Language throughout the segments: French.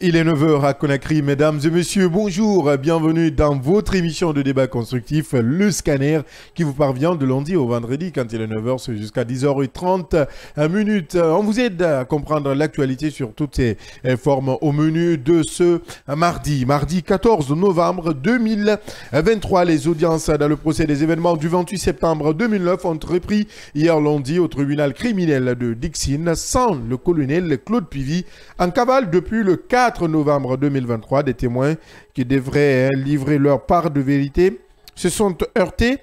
Il est 9 h à Conakry, mesdames et messieurs, bonjour, bienvenue dans votre émission de débat constructif, le scanner, qui vous parvient de lundi au vendredi, quand il est 9 h, c'est jusqu'à 10h30 minutes. On vous aide à comprendre l'actualité sur toutes ses formes au menu de ce mardi 14 novembre 2023. Les audiences dans le procès des événements du 28 septembre 2009 ont repris hier lundi au tribunal criminel de Dixine, sans le colonel Claude Pivy, en cavale depuis le 4 novembre 2023, des témoins qui devraient livrer leur part de vérité se sont heurtés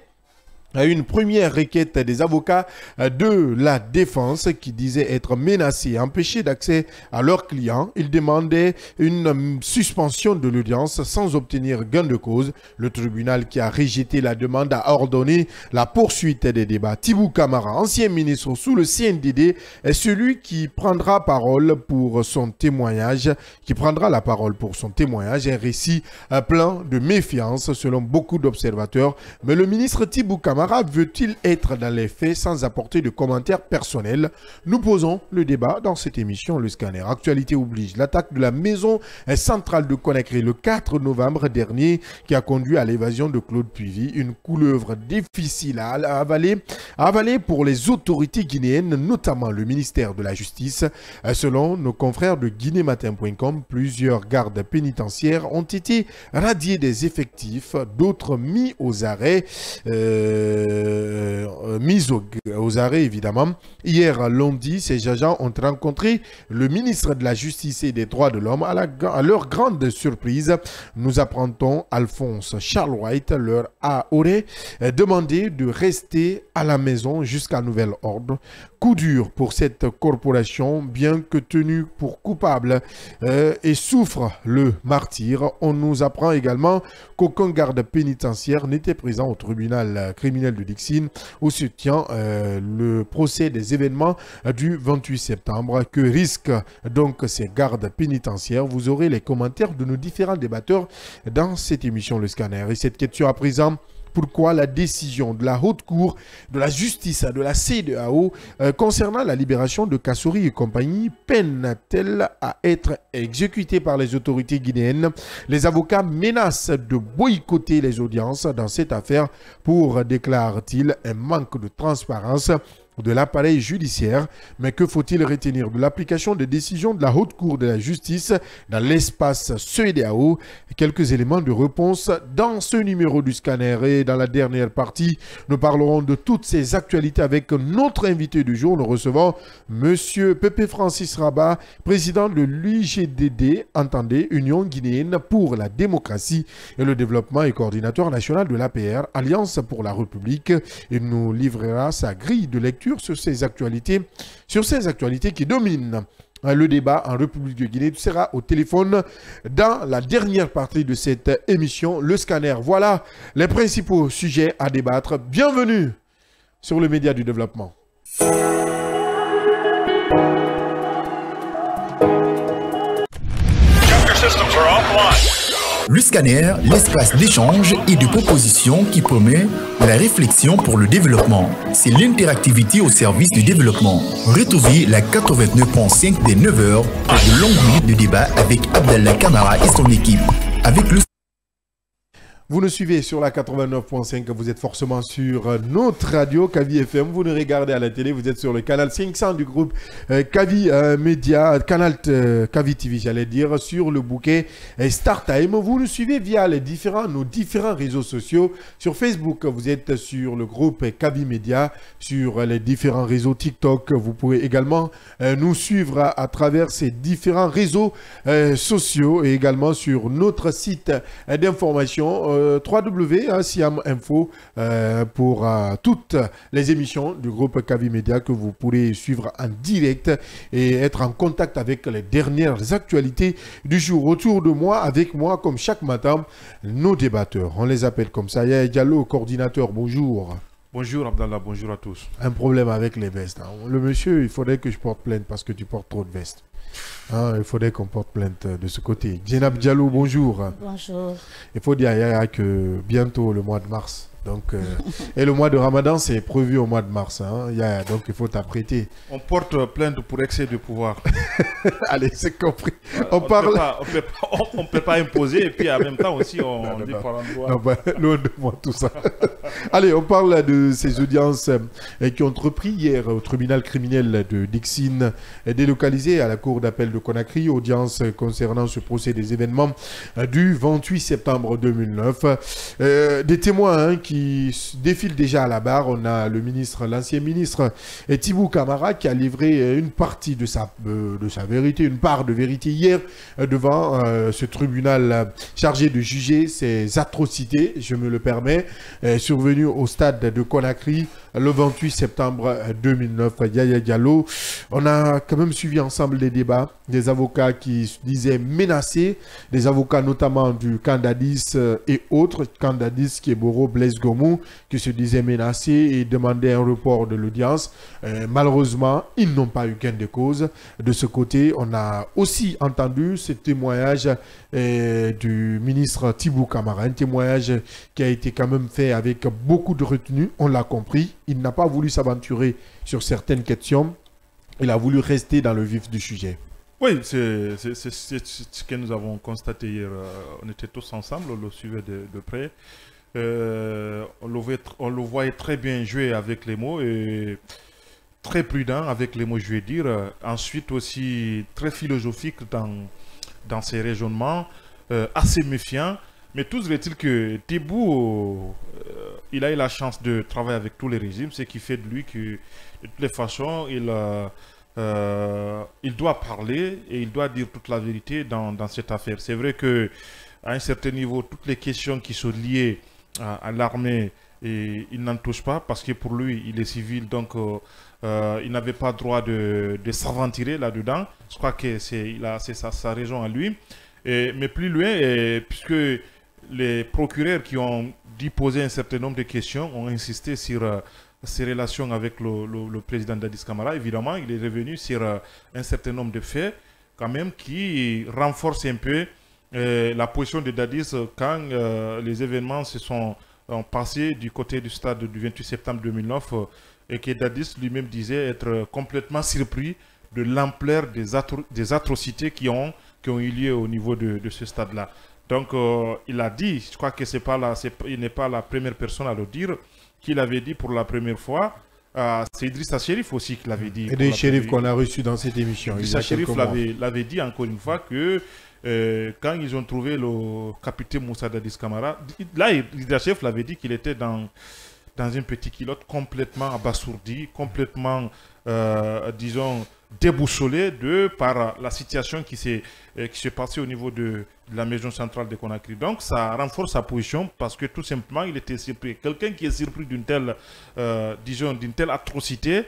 à une première requête des avocats de la défense qui disaient être menacés et empêchés d'accès à leurs clients. Ils demandaient une suspension de l'audience sans obtenir gain de cause. Le tribunal qui a rejeté la demande a ordonné la poursuite des débats. Tibou Camara, ancien ministre sous le CNDD, est celui qui prendra la parole pour son témoignage. Un récit plein de méfiance selon beaucoup d'observateurs. Mais le ministre Tibou Camara veut-il être dans les faits sans apporter de commentaires personnels? Nous posons le débat dans cette émission Le Scanner. Actualité oblige, l'attaque de la maison centrale de Conakry le 4 novembre dernier qui a conduit à l'évasion de Claude Pivy, une couleuvre difficile à avaler pour les autorités guinéennes, notamment le ministère de la Justice. Selon nos confrères de guinématin.com, plusieurs gardes pénitentiaires ont été radiés des effectifs, d'autres mis aux arrêts. Aux arrêts évidemment. Hier lundi, ces agents ont rencontré le ministre de la Justice et des Droits de l'Homme. À leur grande surprise, nous apprendons Alphonse Charles White leur aurait demandé de rester à la maison jusqu'à nouvel ordre. Coup dur pour cette corporation, bien que tenue pour coupable et souffre le martyr. On nous apprend également qu'aucun garde pénitentiaire n'était présent au tribunal criminel de Dixine où se tient le procès des événements du 28 septembre. Que risquent donc ces gardes pénitentiaires? Vous aurez les commentaires de nos différents débatteurs dans cette émission Le Scanner. Et cette question à présent: pourquoi la décision de la Haute Cour de la Justice de la CEDEAO concernant la libération de Kassory et compagnie peine-t-elle à être exécutée par les autorités guinéennes? Les avocats menacent de boycotter les audiences dans cette affaire pour, déclarent-ils, un manque de transparence de l'appareil judiciaire. Mais que faut-il retenir de l'application des décisions de la Haute Cour de la Justice dans l'espace CEDEAO? Quelques éléments de réponse dans ce numéro du Scanner. Et dans la dernière partie, nous parlerons de toutes ces actualités avec notre invité du jour. Nous recevons Monsieur Pepe Francis Rabat, président de l'UGDD, entendez, Union guinéenne pour la démocratie et le développement, et coordinateur national de l'APR, Alliance pour la République. Il nous livrera sa grille de lecture sur ces actualités qui dominent le débat en République de Guinée. Tu seras au téléphone dans la dernière partie de cette émission, Le Scanner. Voilà les principaux sujets à débattre. Bienvenue sur le média du développement. Le Scanner, l'espace d'échange et de propositions qui promet la réflexion pour le développement. C'est l'interactivité au service du développement. Retrouvez la 89.5 des 9h pour de longues minutes de débat avec Abdallah Camara et son équipe. Avec le Vous nous suivez sur la 89.5, vous êtes forcément sur notre radio Kavi FM. Vous nous regardez à la télé, vous êtes sur le canal 500 du groupe Kavi Media, canal Kavi TV, j'allais dire, sur le bouquet Start Time. Vous nous suivez via nos différents réseaux sociaux. Sur Facebook, vous êtes sur le groupe Kavi Media, sur les différents réseaux TikTok. Vous pouvez également nous suivre à travers ces différents réseaux sociaux et également sur notre site d'information www.siam Info pour toutes les émissions du groupe Kavi Media que vous pourrez suivre en direct et être en contact avec les dernières actualités du jour. Autour de moi, avec moi, comme chaque matin, nos débatteurs. On les appelle comme ça. Yaya Diallo, coordinateur, bonjour. Bonjour Abdallah, bonjour à tous. Un problème avec les vestes. Hein. Le monsieur, il faudrait que je porte plainte parce que tu portes trop de vestes. Hein, il faudrait qu'on porte plainte de ce côté. Djenab Diallo, bonjour. Bonjour. Il faut dire à Yaya que bientôt le mois de mars. Donc, et le mois de Ramadan, c'est prévu au mois de mars. Hein, Yaya, donc il faut t'apprêter. On porte plainte pour excès de pouvoir. Allez, c'est compris. On parle. On peut pas imposer et puis en même temps aussi on dit par endroit. Non, bah, loin de moi tout ça. Allez, on parle de ces audiences qui ont repris hier au tribunal criminel de Dixine, délocalisé à la cour d'appel de Conakry. Audience concernant ce procès des événements du 28 septembre 2009. Des témoins hein, qui défilent déjà à la barre. On a l'ancien ministre Tibou Camara qui a livré une partie de sa vérité, une part de vérité hier devant ce tribunal chargé de juger ces atrocités, je me le permets, survenues au stade de Conakry le 28 septembre 2009. Yaya Diallo, on a quand même suivi ensemble des débats, des avocats qui se disaient menacés, des avocats notamment du Candadis et autres, Candadis, Kieboro, Blaise Gomou, qui se disaient menacés et demandaient un report de l'audience. Malheureusement, ils n'ont pas eu gain de cause. De ce côté, on a aussi entendu ce témoignage du ministre Tibou Camara, un témoignage qui a été quand même fait avec beaucoup de retenue, on l'a compris. Il n'a pas voulu s'aventurer sur certaines questions, il a voulu rester dans le vif du sujet. Oui, c'est ce que nous avons constaté hier. On était tous ensemble, on le suivait de près. On le voyait très bien jouer avec les mots et très prudent avec les mots, je vais dire. Ensuite aussi très philosophique dans ses raisonnements, assez méfiant. Mais toujours est-il que Tibou, il a eu la chance de travailler avec tous les régimes, ce qui fait de lui que de toutes les façons, il doit parler et il doit dire toute la vérité dans cette affaire. C'est vrai que à un certain niveau, toutes les questions qui sont liées à l'armée, il n'en touche pas parce que pour lui, il est civil, donc il n'avait pas droit de s'aventurer là-dedans. Je crois que c'est sa raison à lui. Mais plus loin, puisque les procureurs qui ont dû poser un certain nombre de questions ont insisté sur ses relations avec le président Dadis Camara. Évidemment, il est revenu sur un certain nombre de faits quand même qui renforcent un peu la position de Dadis quand les événements se sont passés du côté du stade du 28 septembre 2009 et que Dadis lui-même disait être complètement surpris de l'ampleur des atrocités qui ont eu lieu au niveau de ce stade-là. Donc, il a dit, je crois que il n'est pas la première personne à le dire, qu'il avait dit pour la première fois. C'est Idrissa Chérif aussi qui l'avait dit. Et des shérifs qu'on a reçus dans cette émission. Idrissa Chérif l'avait dit encore une fois que quand ils ont trouvé le capitaine Moussa Dadis Camara, là, Idrissa Chérif l'avait dit qu'il était dans une petite culotte complètement abasourdi, complètement, disons, déboussolé par la situation qui s'est passée au niveau de la maison centrale de Conakry. Donc ça renforce sa position parce que tout simplement il était surpris. Quelqu'un qui est surpris d'une telle, disons, d'une telle atrocité,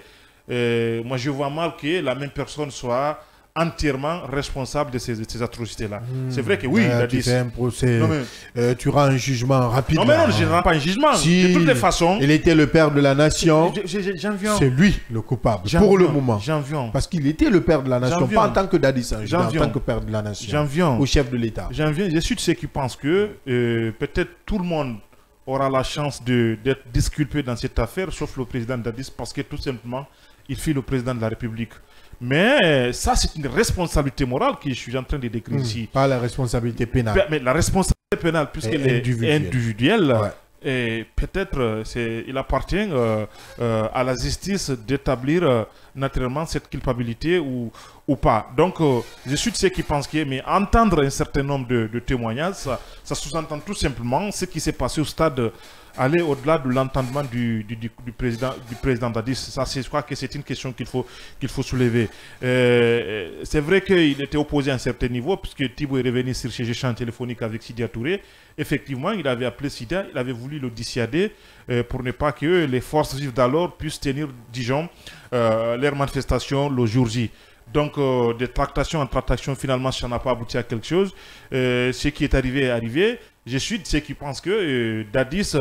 moi je vois mal que la même personne soit entièrement responsable de ces atrocités-là. C'est vrai que oui, il a tu dit... fais un procès, tu rends un jugement rapide. Non mais non, je ne rends pas un jugement. Si de toutes les façons... il était le père de la nation, c'est lui le coupable, pour le moment. Parce qu'il était le père de la nation, pas en tant que Dadis, en tant que père de la nation, au chef de l'État. Je suis de ceux qui pensent que peut-être tout le monde aura la chance d'être disculpé dans cette affaire, sauf le président Dadis, parce que tout simplement, il fut le président de la République. Mais ça, c'est une responsabilité morale que je suis en train de décrire ici. Pas la responsabilité pénale. Mais la responsabilité pénale, puisqu'elle est individuelle, ouais. Et peut-être il appartient à la justice d'établir naturellement cette culpabilité ou pas. Donc, je suis de ceux qui pensent que, mais entendre un certain nombre de témoignages, ça sous-entend tout simplement ce qui s'est passé au stade, aller au-delà de l'entendement du président Dadis. Ça, je crois que c'est une question qu'il faut soulever. C'est vrai qu'il était opposé à un certain niveau, puisque Tibou est revenu sur ses échanges téléphoniques avec Sidia Touré. Effectivement, il avait appelé Sidia, il avait voulu le dissuader pour ne pas que les forces vives d'alors puissent tenir, disons, leur manifestation le jour J. Donc, des tractations en tractations, finalement, ça n'a pas abouti à quelque chose. Ce qui est arrivé est arrivé. Je suis de ceux qui pensent que Dadis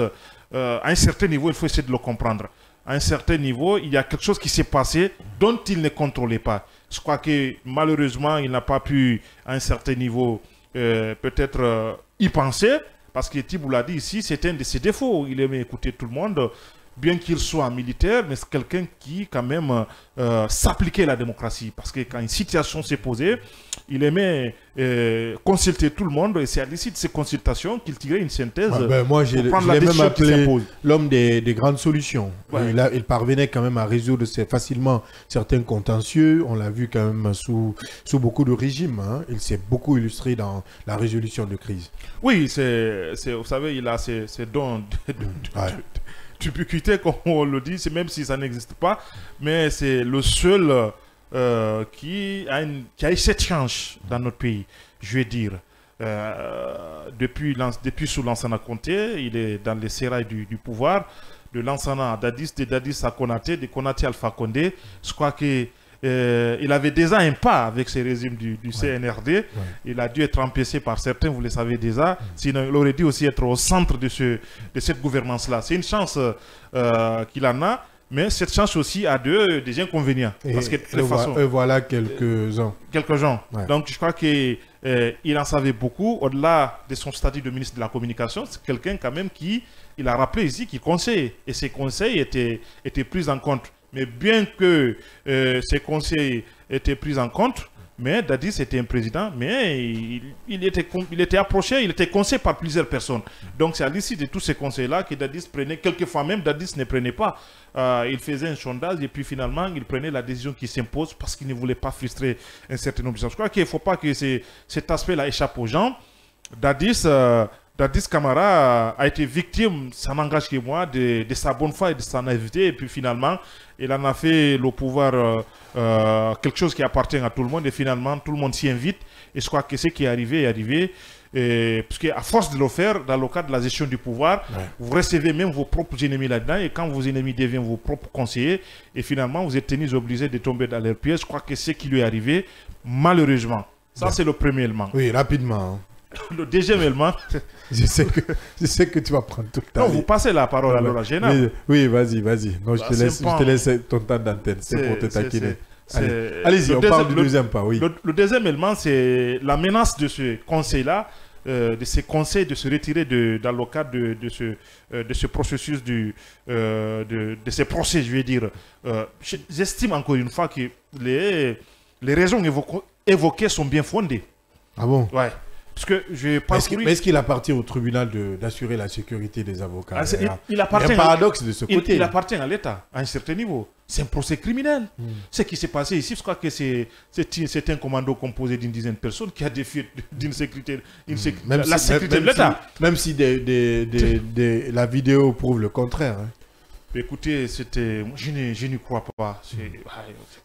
à un certain niveau, il faut essayer de le comprendre. À un certain niveau, il y a quelque chose qui s'est passé dont il ne contrôlait pas. Je crois que malheureusement, il n'a pas pu, à un certain niveau, peut-être y penser, parce que Tibou l'a dit ici, c'était un de ses défauts. Il aimait écouter tout le monde, bien qu'il soit militaire, mais c'est quelqu'un qui, quand même, s'appliquait à la démocratie. Parce que quand une situation s'est posée, il aimait consulter tout le monde, et c'est à l'issue de ces consultations qu'il tirait une synthèse. Moi, je l'ai même appelé l'homme des grandes solutions. Ouais. Il parvenait quand même à résoudre facilement certains contentieux. On l'a vu quand même sous beaucoup de régimes. Hein. Il s'est beaucoup illustré dans la résolution de crise. Oui, vous savez, il a ces dons d'ubiquité, comme on le dit, même si ça n'existe pas, mais c'est le seul qui a eu cette chance dans notre pays, je vais dire. Depuis sous Lansana Conté, il est dans les sérails du pouvoir, de Lansana à Dadis, de Dadis à Konaté, de Konaté à Alpha Condé. Je crois que il avait déjà un pas avec ce régime du CNRD. Ouais. Il a dû être empêché par certains, vous le savez déjà. Sinon, il aurait dû aussi être au centre de cette gouvernance-là. C'est une chance qu'il en a, mais cette chance aussi a des inconvénients. Parce que voilà quelques-uns. Quelques-uns. Ouais. Donc, je crois qu'il en savait beaucoup. Au-delà de son statut de ministre de la Communication, c'est quelqu'un quand même il a rappelé ici qu'il conseille. Et ses conseils étaient pris en compte. Mais bien que ces conseils étaient pris en compte, mais Dadis était un président, mais il était approché, il était conseillé par plusieurs personnes. Donc c'est à l'issue de tous ces conseils-là que Dadis prenait, quelquefois même Dadis ne prenait pas. Il faisait un sondage et puis finalement il prenait la décision qui s'impose parce qu'il ne voulait pas frustrer un certain nombre de gens. Je crois qu'il ne faut pas que cet aspect-là échappe aux gens. Dadis Camara a été victime, ça n'engage que moi, de sa bonne foi et de sa naïveté. Et puis finalement, il en a fait le pouvoir quelque chose qui appartient à tout le monde. Et finalement, tout le monde s'y invite. Et je crois que ce qui est arrivé. Parce qu'à force de le faire, dans le cadre de la gestion du pouvoir, vous recevez même vos propres ennemis là-dedans. Et quand vos ennemis deviennent vos propres conseillers, et finalement, vous êtes tenus obligés de tomber dans leurs pièges. Je crois que c'est ce qui lui est arrivé, malheureusement. Ça, c'est le premier élément. Oui, rapidement. Le deuxième élément... je sais que tu vas prendre tout le temps. Non, vous passez la parole à Laura Géna. Oui, vas-y. Non, je te laisse ton temps d'antenne. C'est pour te taquiner. Allez-y, on parle du deuxième pas, oui. Le deuxième élément, c'est la menace de ce conseil-là, de ces conseils de se retirer dans le cadre de ce processus, de ces procès, je vais dire. J'estime encore une fois que les raisons évoquées sont bien fondées. Ah bon? Ouais. Parce que est-ce qu'il appartient au tribunal d'assurer la sécurité des avocats? Il appartient un paradoxe de ce côté. Il appartient à l'État, à un certain niveau. C'est un procès criminel. Ce qui s'est passé ici, je crois que c'est un commando composé d'une dizaine de personnes qui a défié d'une sécurité, la sécurité de l'État. Même si la vidéo prouve le contraire. Hein. Écoutez, je n'y crois pas.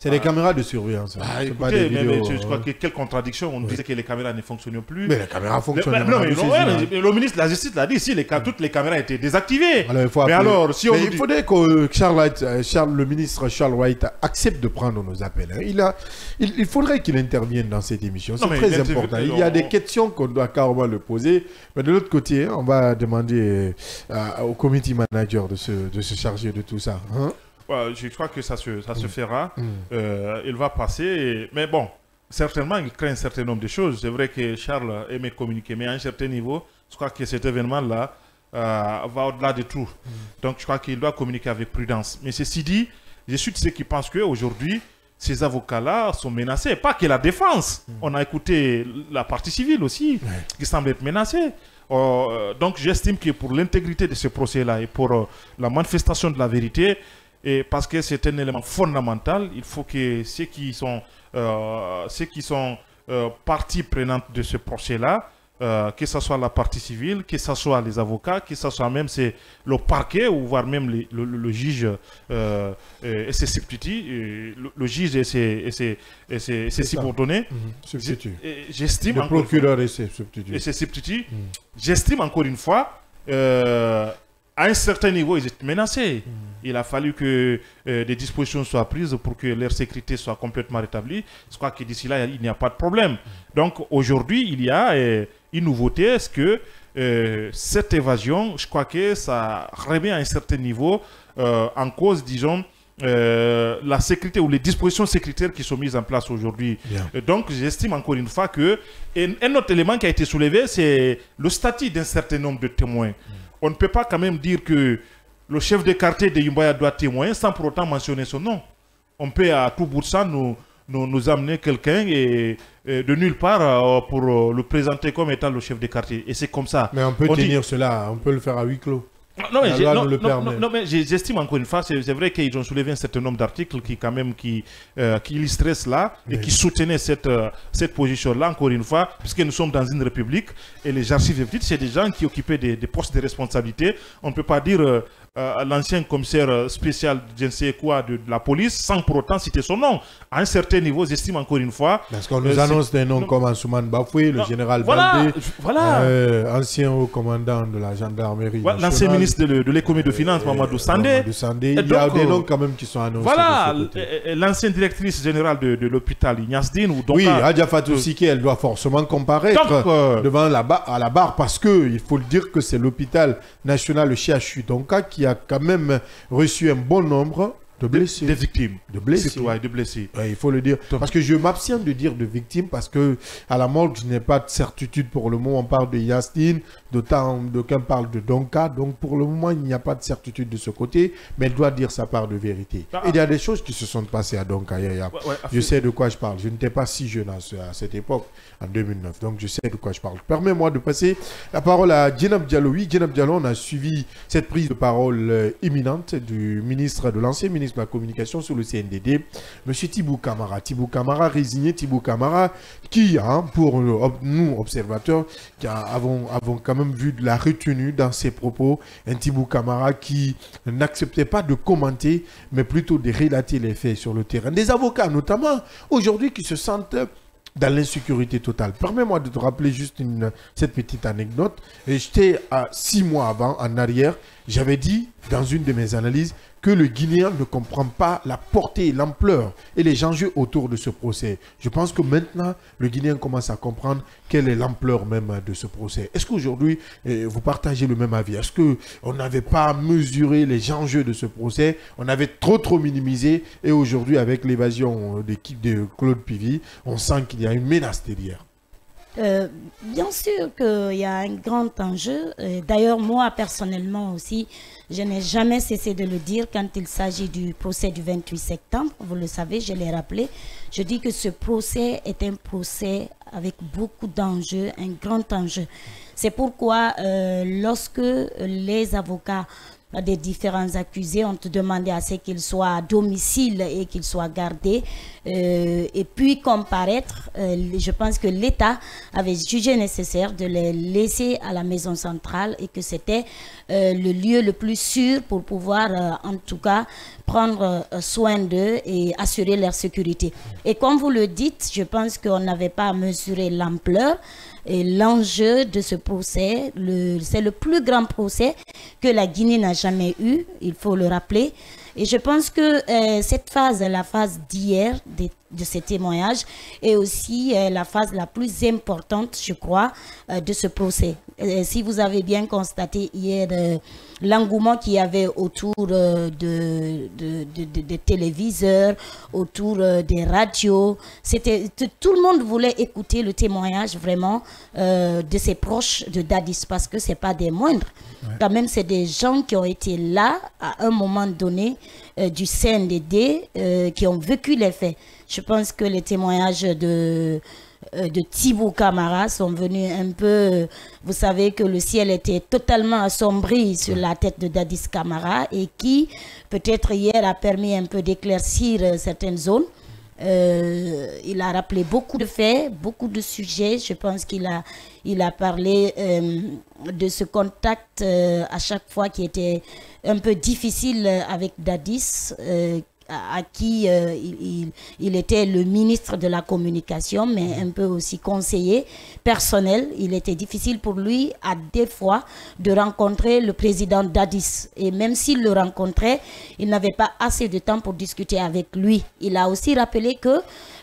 C'est des caméras de surveillance. Écoutez, je crois que quelle contradiction. On disait que les caméras ne fonctionnaient plus. Mais les caméras fonctionnent. Le ministre de la Justice l'a dit ici, toutes les caméras étaient désactivées. Il faudrait que le ministre Charles Wright accepte de prendre nos appels. Il faudrait qu'il intervienne dans cette émission. C'est très important. Il y a des questions qu'on doit carrément le poser. Mais de l'autre côté, on va demander au committee manager de se charger de tout ça. Hein? Je crois que ça se fera. Il va passer. Mais bon, certainement, il crée un certain nombre de choses. C'est vrai que Charles aimait communiquer, mais à un certain niveau, je crois que cet événement-là va au-delà de tout. Donc, je crois qu'il doit communiquer avec prudence. Mais ceci dit, je suis de ceux qui pensent qu'aujourd'hui, ces avocats-là sont menacés. Pas que la défense. On a écouté la partie civile aussi, qui semble être menacée. Donc j'estime que pour l'intégrité de ce procès-là et pour la manifestation de la vérité, et parce que c'est un élément fondamental, il faut que ceux qui sont parties prenantes de ce procès-là, que ce soit la partie civile, que ce soit les avocats, que ce soit même le parquet, ou voire même le juge et ses substituts, le juge et ses subordonnés. J'estime le procureur et ses substituts. J'estime encore une fois, à un certain niveau, ils étaient menacés. Il a fallu que des dispositions soient prises pour que leur sécurité soit complètement rétablie. Je crois que d'ici là, il n'y a pas de problème. Donc aujourd'hui, il y a une nouveauté, est-ce que cette évasion, je crois que ça remet à un certain niveau en cause, disons, la sécurité ou les dispositions sécuritaires qui sont mises en place aujourd'hui. Donc, j'estime encore une fois que un autre élément qui a été soulevé, c'est le statut d'un certain nombre de témoins. On ne peut pas quand même dire que le chef de quartier de Yumbaya doit témoigner sans pour autant mentionner son nom. On peut à tout bout de ça nous amener quelqu'un de nulle part pour le présenter comme étant le chef de quartier. Et c'est comme ça. Mais on peut tenir cela, on peut le faire à huis clos. Non, mais j'estime encore une fois, c'est vrai qu'ils ont soulevé un certain nombre d'articles qui illustraient cela et qui soutenaient cette position-là, encore une fois, puisque nous sommes dans une république et les archives, c'est des gens qui occupaient des postes de responsabilité. On ne peut pas dire l'ancien commissaire spécial je ne sais quoi de la police sans pour autant citer son nom. À un certain niveau, j'estime encore une fois... Parce qu'on nous annonce des noms comme Ansouman Bafoué, le général Baldé, ancien haut commandant de la gendarmerie nationale, l'ancien ministre de l'économie de finances, Mamadou Sandé. Il y a des noms quand même qui sont annoncés. Voilà, l'ancienne directrice générale de l'hôpital Ignasdine. Oui, Adja Fatou Sike, elle doit forcément comparaître devant à la barre parce que il faut le dire que c'est l'hôpital national, le CHU Donka, qui a quand même reçu un bon nombre de blessés. Des victimes. De blessés. Ouais, de blessés. Ouais, il faut le dire. Parce que je m'abstiens de dire de victimes parce que à la morgue, je n'ai pas de certitude pour le moment. On parle de Yastine, d'aucuns parlent de Donka. Donc pour le moment, il n'y a pas de certitude de ce côté. Mais elle doit dire sa part de vérité. Et il y a des choses qui se sont passées à Donka. Je sais de quoi je parle. Je n'étais pas si jeune à cette époque, en 2009. Donc je sais de quoi je parle. Permets-moi de passer la parole à Djenab Diallo. Oui, Djenab Diallo, on a suivi cette prise de parole imminente du ministre, de l'ancien ministre de la communication sur le CNDD, M. Thibou Camara. Thibou Camara, résigné, Thibou Camara, qui, pour nous, observateurs, qui avons quand même vu de la retenue dans ses propos, un Thibou Camara qui n'acceptait pas de commenter, mais plutôt de relater les faits sur le terrain. Des avocats, notamment, aujourd'hui, qui se sentent dans l'insécurité totale. Permets-moi de te rappeler juste cette petite anecdote. J'étais 6 mois avant, en arrière, j'avais dit dans une de mes analyses que le Guinéen ne comprend pas la portée, l'ampleur et les enjeux autour de ce procès. Je pense que maintenant, le Guinéen commence à comprendre quelle est l'ampleur même de ce procès. Est-ce qu'aujourd'hui, vous partagez le même avis? Est-ce qu'on n'avait pas mesuré les enjeux de ce procès? On avait trop minimisé et aujourd'hui, avec l'évasion d'équipe de Claude Pivy, on sent qu'il y a une menace derrière. Bien sûr qu'il y a un grand enjeu. D'ailleurs, moi, personnellement aussi, je n'ai jamais cessé de le dire quand il s'agit du procès du 28 septembre. Vous le savez, je l'ai rappelé. Je dis que ce procès est un procès avec beaucoup d'enjeux, un grand enjeu. C'est pourquoi lorsque les avocats des différents accusés ont demandé à ce qu'ils soient à domicile et qu'ils soient gardés et puis comparaître, je pense que l'État avait jugé nécessaire de les laisser à la maison centrale et que c'était le lieu le plus sûr pour pouvoir en tout cas prendre soin d'eux et assurer leur sécurité. Et comme vous le dites, je pense qu'on n'avait pas mesuré l'ampleur et l'enjeu de ce procès. C'est le plus grand procès que la Guinée n'a jamais eu, il faut le rappeler. Et je pense que cette phase, la phase d'hier de ces témoignages, est aussi la phase la plus importante, je crois, de ce procès. Si vous avez bien constaté hier l'engouement qu'il y avait autour des téléviseurs, autour des radios, tout le monde voulait écouter le témoignage vraiment de ses proches de Dadis, parce que ce n'est pas des moindres. Ouais. Quand même, c'est des gens qui ont été là à un moment donné du CNDD, qui ont vécu les faits. Je pense que les témoignages de Thibou Camara sont venus un peu... Vous savez que le ciel était totalement assombri sur la tête de Dadis Camara et qui, peut-être hier, a permis un peu d'éclaircir certaines zones. Il a rappelé beaucoup de faits, beaucoup de sujets. Je pense qu'il a parlé de ce contact à chaque fois qui était un peu difficile avec Dadis, à qui il était le ministre de la communication, mais un peu aussi conseiller personnel. Il était difficile pour lui, à des fois, de rencontrer le président Dadis. Et même s'il le rencontrait, il n'avait pas assez de temps pour discuter avec lui. Il a aussi rappelé que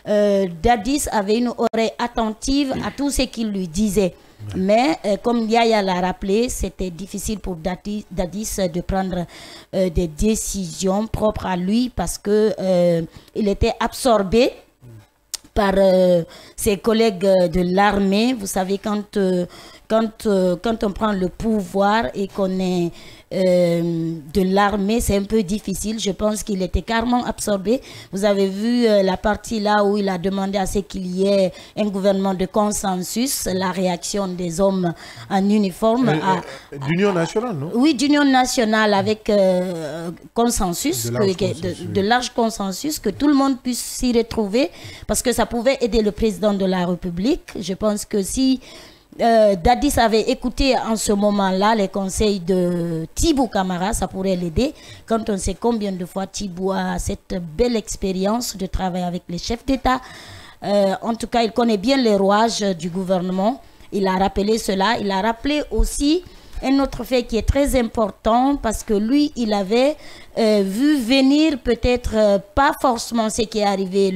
Dadis avait une oreille attentive à tout ce qu'il lui disait. Mais comme Yaya l'a rappelé, c'était difficile pour Dadis de prendre des décisions propres à lui parce que il était absorbé par ses collègues de l'armée. Vous savez, quand on prend le pouvoir et qu'on est de l'armée, c'est un peu difficile. Je pense qu'il était carrément absorbé. Vous avez vu la partie là où il a demandé à ce qu'il y ait un gouvernement de consensus, la réaction des hommes en uniforme. D'union nationale, non? Oui, d'union nationale avec consensus, de large consensus, que tout le monde puisse s'y retrouver, parce que ça pouvait aider le président de la République. Je pense que si Dadis avait écouté en ce moment-là les conseils de Thibou Camara, ça pourrait l'aider. Quand on sait combien de fois Thibou a cette belle expérience de travailler avec les chefs d'État. En tout cas, il connaît bien les rouages du gouvernement. Il a rappelé cela. Il a rappelé aussi un autre fait qui est très important, parce que lui, il avait vu venir peut-être pas forcément ce qui est arrivé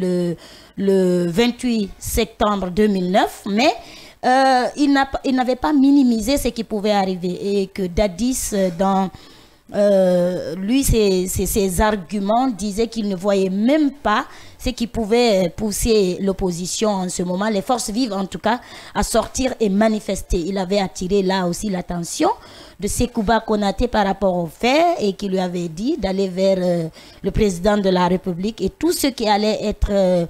le 28 septembre 2009, mais il n'avait pas minimisé ce qui pouvait arriver, et que Dadis, dans lui, ses arguments disaient qu'il ne voyait même pas ce qui pouvait pousser l'opposition en ce moment, les forces vives en tout cas, à sortir et manifester. Il avait attiré là aussi l'attention de Sekouba Konaté par rapport aux faits, et qui lui avait dit d'aller vers le président de la République, et tout ce qui allait être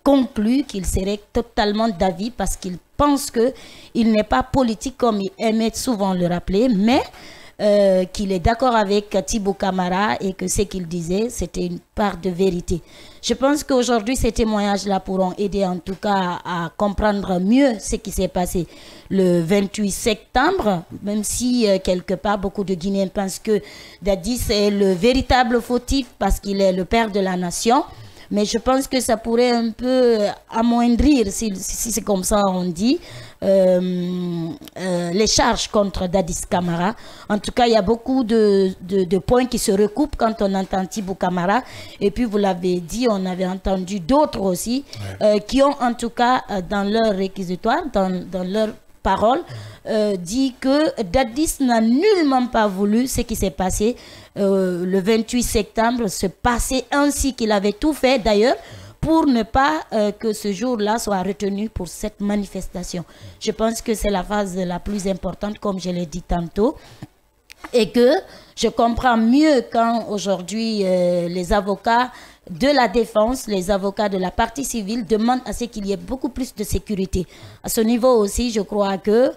conclu, qu'il serait totalement d'avis, parce qu'il pense qu'il n'est pas politique comme il aimait souvent le rappeler, mais qu'il est d'accord avec Thibou Camara, et que ce qu'il disait, c'était une part de vérité. Je pense qu'aujourd'hui, ces témoignages-là pourront aider en tout cas à comprendre mieux ce qui s'est passé le 28 septembre, même si quelque part, beaucoup de Guinéens pensent que Dadis est le véritable fautif parce qu'il est le père de la nation. Mais je pense que ça pourrait un peu amoindrir, si c'est comme ça on dit, les charges contre Dadis Camara. En tout cas, il y a beaucoup de points qui se recoupent quand on entend Thibou Camara. Et puis, vous l'avez dit, on avait entendu d'autres aussi, qui ont en tout cas, dans leur réquisitoire, dans leur parole, dit que Dadis n'a nullement pas voulu ce qui s'est passé le 28 septembre, se passer ainsi, qu'il avait tout fait d'ailleurs pour ne pas que ce jour-là soit retenu pour cette manifestation. Je pense que c'est la phase la plus importante, comme je l'ai dit tantôt, et que je comprends mieux quand aujourd'hui les avocats de la défense, les avocats de la partie civile demandent à ce qu'il y ait beaucoup plus de sécurité. À ce niveau aussi, je crois que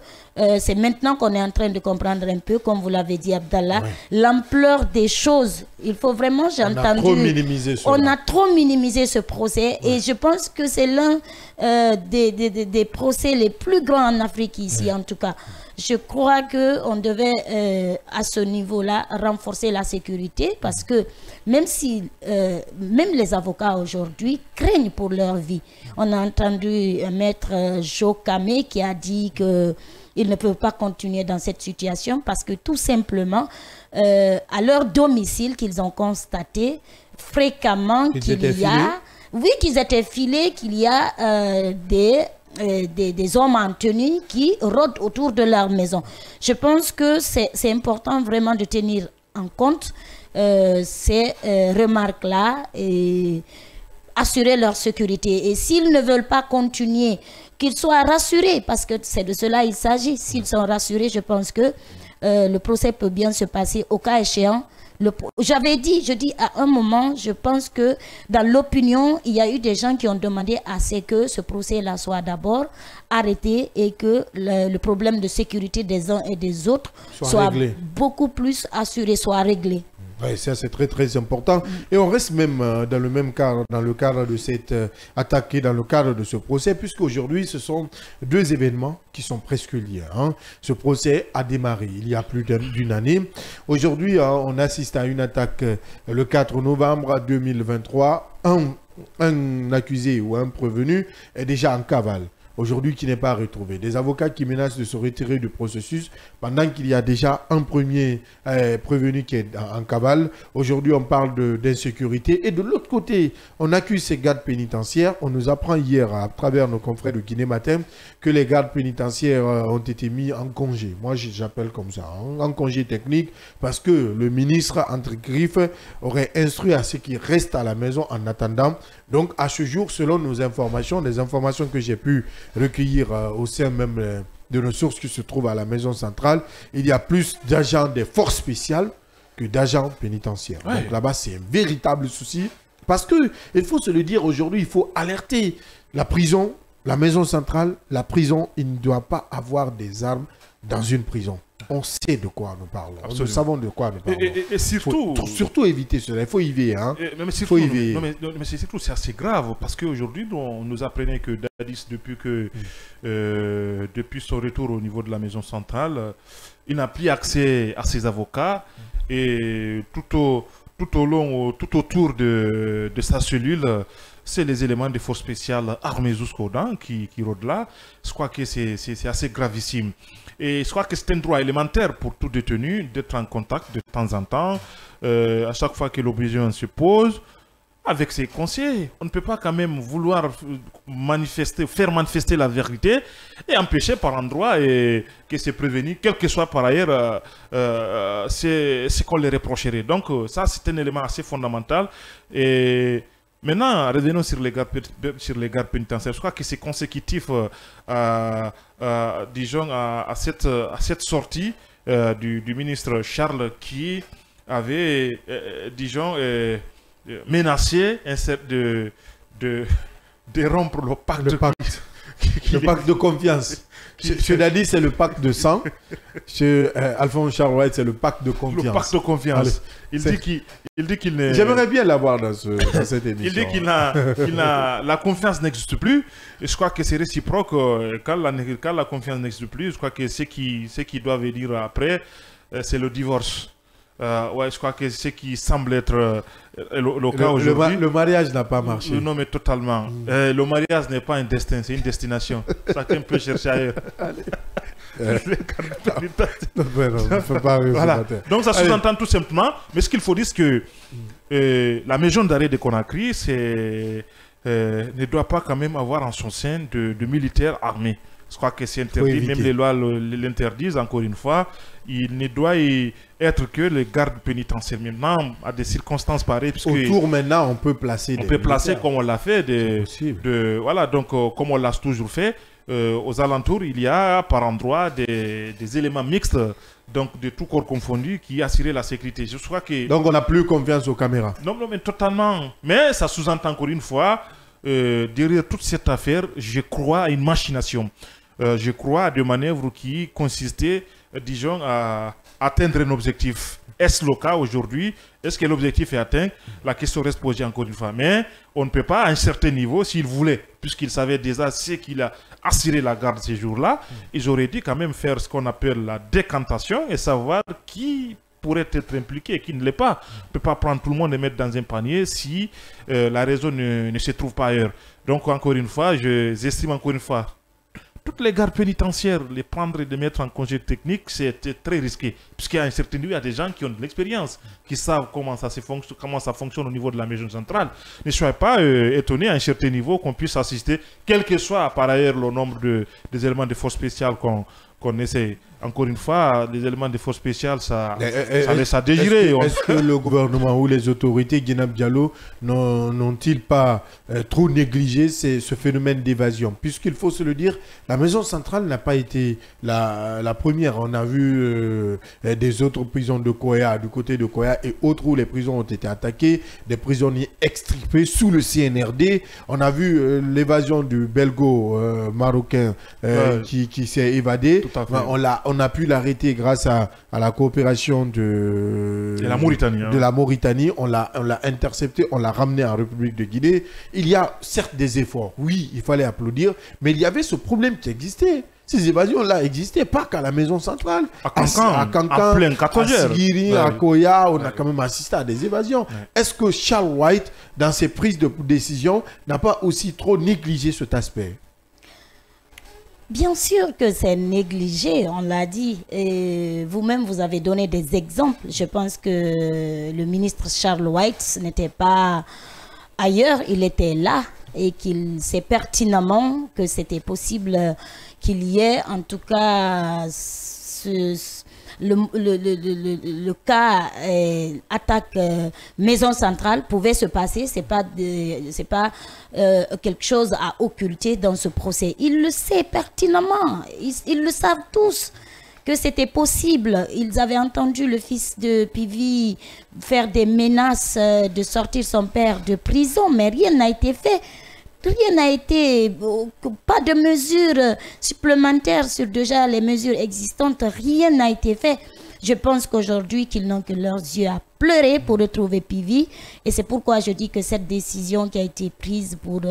c'est maintenant qu'on est en train de comprendre un peu, comme vous l'avez dit Abdallah, l'ampleur des choses. Il faut vraiment, j'ai entendu... On a trop minimisé ce procès, et je pense que c'est l'un des procès les plus grands en Afrique ici, en tout cas. Je crois qu'on devait, à ce niveau-là, renforcer la sécurité, parce que même si, même les avocats aujourd'hui craignent pour leur vie. On a entendu maître Jo Kamé qui a dit qu'ils ne peuvent pas continuer dans cette situation, parce que tout simplement, à leur domicile, qu'ils ont constaté fréquemment qu'il y a... Oui, qu'ils étaient filés, qu'il y a des hommes en tenue qui rôdent autour de leur maison. Je pense que c'est important vraiment de tenir en compte ces remarques-là et assurer leur sécurité. Et s'ils ne veulent pas continuer, qu'ils soient rassurés, parce que c'est de cela il s'agit. S'ils sont rassurés, je pense que le procès peut bien se passer au cas échéant. J'avais dit, je dis à un moment, je pense que dans l'opinion, il y a eu des gens qui ont demandé à ce que ce procès-là soit d'abord arrêté, et que le problème de sécurité des uns et des autres soit beaucoup plus assuré, soit réglé. Oui, ça c'est très très important. Et on reste même dans le même cadre, dans le cadre de cette attaque, et dans le cadre de ce procès, puisque aujourd'hui ce sont deux événements qui sont presque liés. Ce procès a démarré il y a plus d'une année. Aujourd'hui, on assiste à une attaque le 4 novembre 2023. Un accusé ou un prévenu est déjà en cavale aujourd'hui qui n'est pas retrouvé. Des avocats qui menacent de se retirer du processus pendant qu'il y a déjà un premier prévenu qui est en cavale. Aujourd'hui, on parle d'insécurité. Et de l'autre côté, on accuse ces gardes pénitentiaires. On nous apprend hier, à travers nos confrères de Guinée Matin, que les gardes pénitentiaires ont été mis en congé. Moi, j'appelle comme ça, hein, en congé technique, parce que le ministre, entre griffes, aurait instruit à ceux qui restent à la maison en attendant. Donc, à ce jour, selon nos informations, les informations que j'ai pu recueillir au sein même de nos sources qui se trouvent à la maison centrale, il y a plus d'agents des forces spéciales que d'agents pénitentiaires. Ouais. Donc là-bas, c'est un véritable souci. Parce qu'il faut se le dire aujourd'hui, il faut alerter la prison, la maison centrale, la prison, il ne doit pas avoir des armes dans une prison. On sait de quoi nous parlons. Absolument. Nous savons de quoi nous parlons. Et surtout... surtout éviter cela. Il faut y veiller. Hein. Mais surtout, mais c'est surtout, c'est assez grave parce qu'aujourd'hui, on nous apprenait que Dadis, depuis son retour au niveau de la maison centrale, il n'a plus accès à ses avocats et tout autour de sa cellule, c'est les éléments des forces spéciales armées jusqu'aux dents qui rôdent là. Je crois que c'est assez gravissime. Et je crois que c'est un droit élémentaire pour tout détenu d'être en contact de temps en temps, à chaque fois que l'obligation se pose, avec ses conseillers. On ne peut pas quand même vouloir faire manifester la vérité et empêcher par endroit que c'est prévenu, quel que soit par ailleurs c'est ce qu'on les reprocherait. Donc ça, c'est un élément assez fondamental. Et maintenant, revenons sur les gardes pénitentiaires. Je crois que c'est consécutif, disons, à cette sortie du ministre Charles qui avait, disons, menacé de rompre le pacte. Le pacte de confiance. Chez Dadi, c'est le pacte de sang. Chez Alphonse Charles White, c'est le pacte de confiance. Le pacte de confiance. Allez, il dit qu'il n'est... J'aimerais bien l'avoir dans cette émission. Il dit la confiance n'existe plus. Et je crois que c'est réciproque. Quand la confiance n'existe plus, je crois que ce qui doivent dire après, c'est le divorce. Ouais, je crois que ce qui semble être le cas aujourd'hui. Le mariage n'a pas marché. Non, mais totalement. Le mariage n'est pas un destin, c'est une destination. Chacun peut chercher ailleurs. Voilà. Donc ça sous-entend tout simplement. Mais ce qu'il faut dire, c'est que la maison d'arrêt de Conakry ne doit pas quand même avoir en son sein de militaires armés. Je crois que c'est interdit, même les lois l'interdisent, encore une fois. Il ne doit y être que les gardes pénitentiaires. Maintenant, à des circonstances pareilles. Autour, maintenant, on peut placer des militaires. Comme on l'a fait. Voilà, donc, comme on l'a toujours fait, aux alentours, il y a par endroit des éléments mixtes, donc de tout corps confondu, qui assurent la sécurité. Je crois que... Donc, on n'a plus confiance aux caméras. Non, mais totalement. Mais ça sous-entend encore une fois, derrière toute cette affaire, je crois à une machination. Je crois à des manœuvres qui consistaient, disons, à atteindre un objectif. Est-ce le cas aujourd'hui? Est-ce que l'objectif est atteint? La question reste posée encore une fois. Mais on ne peut pas, à un certain niveau, s'il voulait, puisqu'il savait déjà ce qu'il a assuré la garde ces jours-là, ils auraient dû quand même faire ce qu'on appelle la décantation et savoir qui pourrait être impliqué et qui ne l'est pas. On ne peut pas prendre tout le monde et mettre dans un panier si la raison ne se trouve pas ailleurs. Donc, encore une fois, j'estime encore une fois, toutes les gardes pénitentiaires, les prendre et les mettre en congé technique, c'était très risqué. Puisqu'à un certain niveau, il y a des gens qui ont de l'expérience, qui savent comment ça fonctionne au niveau de la maison centrale. Ne soyez pas étonnés à un certain niveau qu'on puisse assister, quel que soit par ailleurs le nombre des éléments de force spéciale qu'on essaie. Encore une fois, les éléments de force spéciale, ça laisse à désirer. Est-ce que le gouvernement ou les autorités Guinab Diallo n'ont-ils pas trop négligé ce phénomène d'évasion? Puisqu'il faut se le dire, la maison centrale n'a pas été la première. On a vu des autres prisons de Koya, du côté de Koya et autres où les prisons ont été attaquées, des prisonniers extirpés sous le CNRD. On a vu l'évasion du belgo-marocain qui s'est évadé. On a pu l'arrêter grâce à la coopération de la Mauritanie. De la Mauritanie. On l'a intercepté, on l'a ramené en République de Guinée. Il y a certes des efforts. Oui, il fallait applaudir. Mais il y avait ce problème qui existait. Ces évasions-là existaient pas qu'à la maison centrale. À Cancan, à Sigiri, à Koya, on a quand même assisté à des évasions. Est-ce que Charles White, dans ses prises de décision, n'a pas aussi trop négligé cet aspect? Bien sûr que c'est négligé, on l'a dit. Et vous-même, vous avez donné des exemples. Je pense que le ministre Charles White n'était pas ailleurs, il était là et qu'il sait pertinemment que c'était possible qu'il y ait en tout cas le cas attaque maison centrale pouvait se passer. C'est pas quelque chose à occulter dans ce procès. Il le sait pertinemment, ils le savent tous que c'était possible. Ils avaient entendu le fils de Pivi faire des menaces de sortir son père de prison, mais rien n'a été fait. Rien n'a été, pas de mesures supplémentaires sur déjà les mesures existantes, rien n'a été fait. Je pense qu'aujourd'hui qu'ils n'ont que leurs yeux à pleurer pour retrouver Pivi, et c'est pourquoi je dis que cette décision qui a été prise pour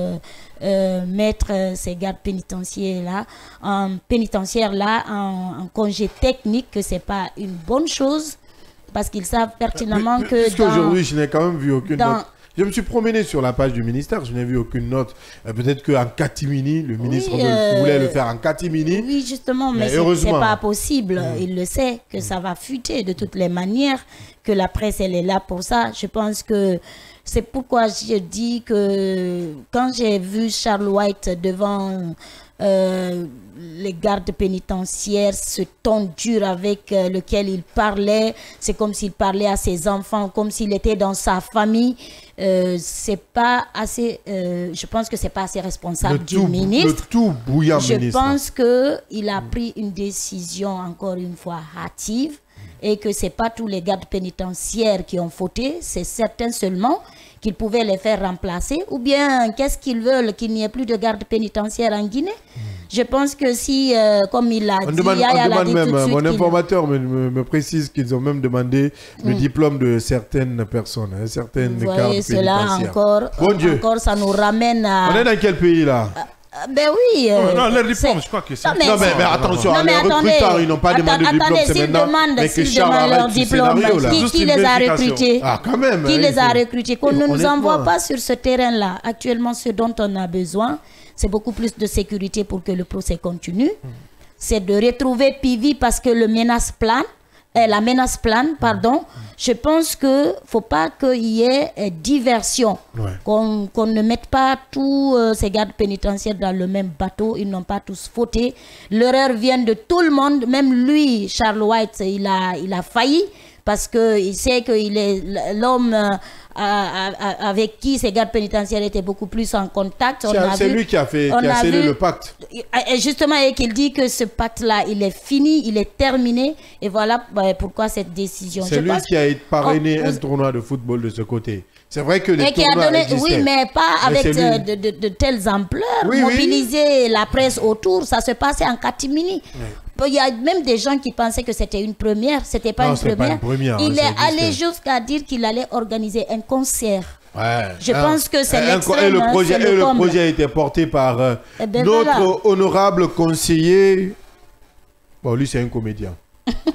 mettre ces gardes pénitentiaires là en congé technique, que c'est pas une bonne chose, parce qu'ils savent pertinemment que aujourd'hui je n'ai quand même vu aucune note. Je me suis promené sur la page du ministère, je n'ai vu aucune note. Peut-être qu'en catimini, le ministre voulait le faire en catimini. Oui, justement, mais c'est pas possible. Il le sait que ça va fuiter de toutes les manières, que la presse, elle est là pour ça. Je pense que c'est pourquoi je dis que quand j'ai vu Charles White devant les gardes pénitentiaires, ce ton dur avec lequel il parlait, c'est comme s'il parlait à ses enfants, comme s'il était dans sa famille. C'est pas assez, je pense que c'est pas assez responsable du ministre. Le tout bouillant je ministre. pense qu'il a pris une décision encore une fois hâtive et que c'est pas tous les gardes pénitentiaires qui ont fauté, c'est certains seulement qu'ils pouvaient les faire remplacer, ou bien qu'est-ce qu'ils veulent, qu'il n'y ait plus de gardes pénitentiaires en Guinée. Je pense que si, comme il l'a dit, mon informateur me précise qu'ils ont même demandé le diplôme de certaines personnes, certaines gardes pénitentiaires. Encore, ça nous ramène à... On est dans quel pays là? Ben oui. Non, leur diplôme, je crois que c'est... Non, mais attention, les recruteurs, ils n'ont pas demandé de diplôme, c'est maintenant. S'ils demandent leur diplôme, qui les a recrutés? Ah, quand même. Qui les a recrutés? Qu'on ne nous envoie pas sur ce terrain-là. Actuellement, ce dont on a besoin, c'est beaucoup plus de sécurité pour que le procès continue. C'est de retrouver Pivi parce que la menace plane, pardon. Je pense qu'il ne faut pas qu'il y ait diversion. Qu'on ne mette pas tous ces gardes pénitentiaires dans le même bateau. Ils n'ont pas tous fauté. L'erreur vient de tout le monde. Même lui, Charles White, il a failli. Parce qu'il sait qu'il est l'homme avec qui ces gardes pénitentiaires étaient beaucoup plus en contact. C'est lui qui a scellé le pacte. Et justement, et qu'il dit que ce pacte-là, il est fini, il est terminé. Et voilà pourquoi cette décision. C'est lui qui a parrainé un tournoi de football de ce côté. C'est vrai que les tournois existaient. Oui, mais pas avec de telles ampleurs. Mobiliser la presse autour, ça se passait en catimini. Il y a même des gens qui pensaient que c'était une première. C'était pas une première. Il est allé jusqu'à dire qu'il allait organiser un concert. Je pense que c'est l'extrême. Et le projet a été porté par notre honorable conseiller. Bon, lui, c'est un comédien.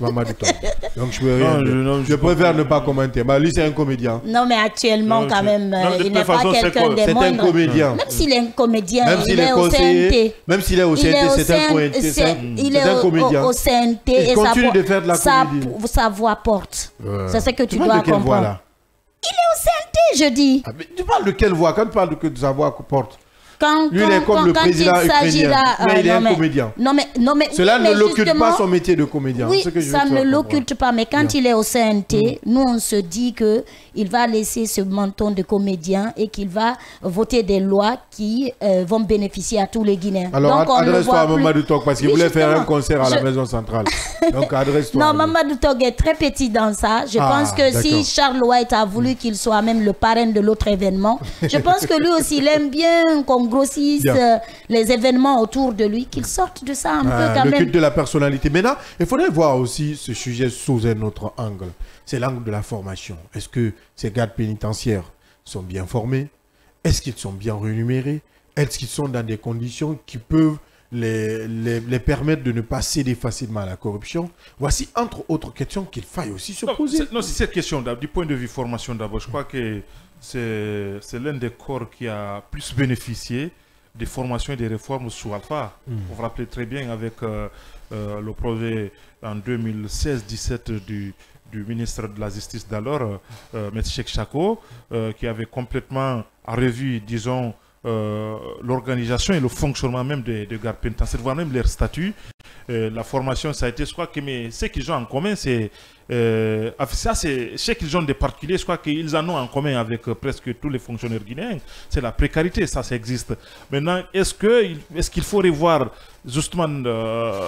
Mamadou Top. Donc je préfère ne pas commenter. Bah, lui c'est un comédien. Non mais actuellement quand même il n'est pas quelqu'un des moindres. C'est un comédien. Même s'il est un comédien, il est au CNT. Même s'il est au CNT, c'est un comédien. Il est au CNT et continue de faire de la comédie. Sa voix porte. C'est ce que tu dois comprendre. Il est au CNT, je dis. Tu parles de quelle voix? Quand tu parles de sa voix porte? Lui, il est comme le président ukrainien. Mais il est un comédien. Cela ne l'occulte pas son métier de comédien. Oui, ça ne l'occulte pas. Mais quand il est au CNT, nous, on se dit qu'il va laisser ce menton de comédien et qu'il va voter des lois qui vont bénéficier à tous les Guinéens. Alors, adresse-toi à Mamadou Tok parce qu'il voulait faire un concert à la maison centrale. Donc, adresse-toi. Non, Mamadou Tok est très petit dans ça. Je pense que si Charles White a voulu qu'il soit même le parrain de l'autre événement, je pense que lui aussi, il aime bien qu'on grossisse les événements autour de lui, qu'il sorte de ça un peu quand même. Le culte de la personnalité. Maintenant, il faudrait voir aussi ce sujet sous un autre angle. C'est l'angle de la formation. Est-ce que ces gardes pénitentiaires sont bien formés? Est-ce qu'ils sont bien rémunérés? Est-ce qu'ils sont dans des conditions qui peuvent les permettre de ne pas céder facilement à la corruption? Voici entre autres questions qu'il faille aussi se poser. Non, c'est cette question du point de vue formation d'abord. Je crois que c'est l'un des corps qui a plus bénéficié des formations et des réformes sous Alpha. Vous vous rappelez très bien avec le projet en 2016-17 du ministre de la Justice d'alors, M. Cheikh Chako, qui avait complètement revu, disons, l'organisation et le fonctionnement même des gardes pénitentiaires, voire même leur statut. La formation, ça a été, je crois que ce qu'ils ont en commun, c'est ce qu'ils ont de particulier, je crois qu'ils en ont en commun avec presque tous les fonctionnaires guinéens, c'est la précarité, ça existe. Maintenant, est-ce qu'il faut revoir justement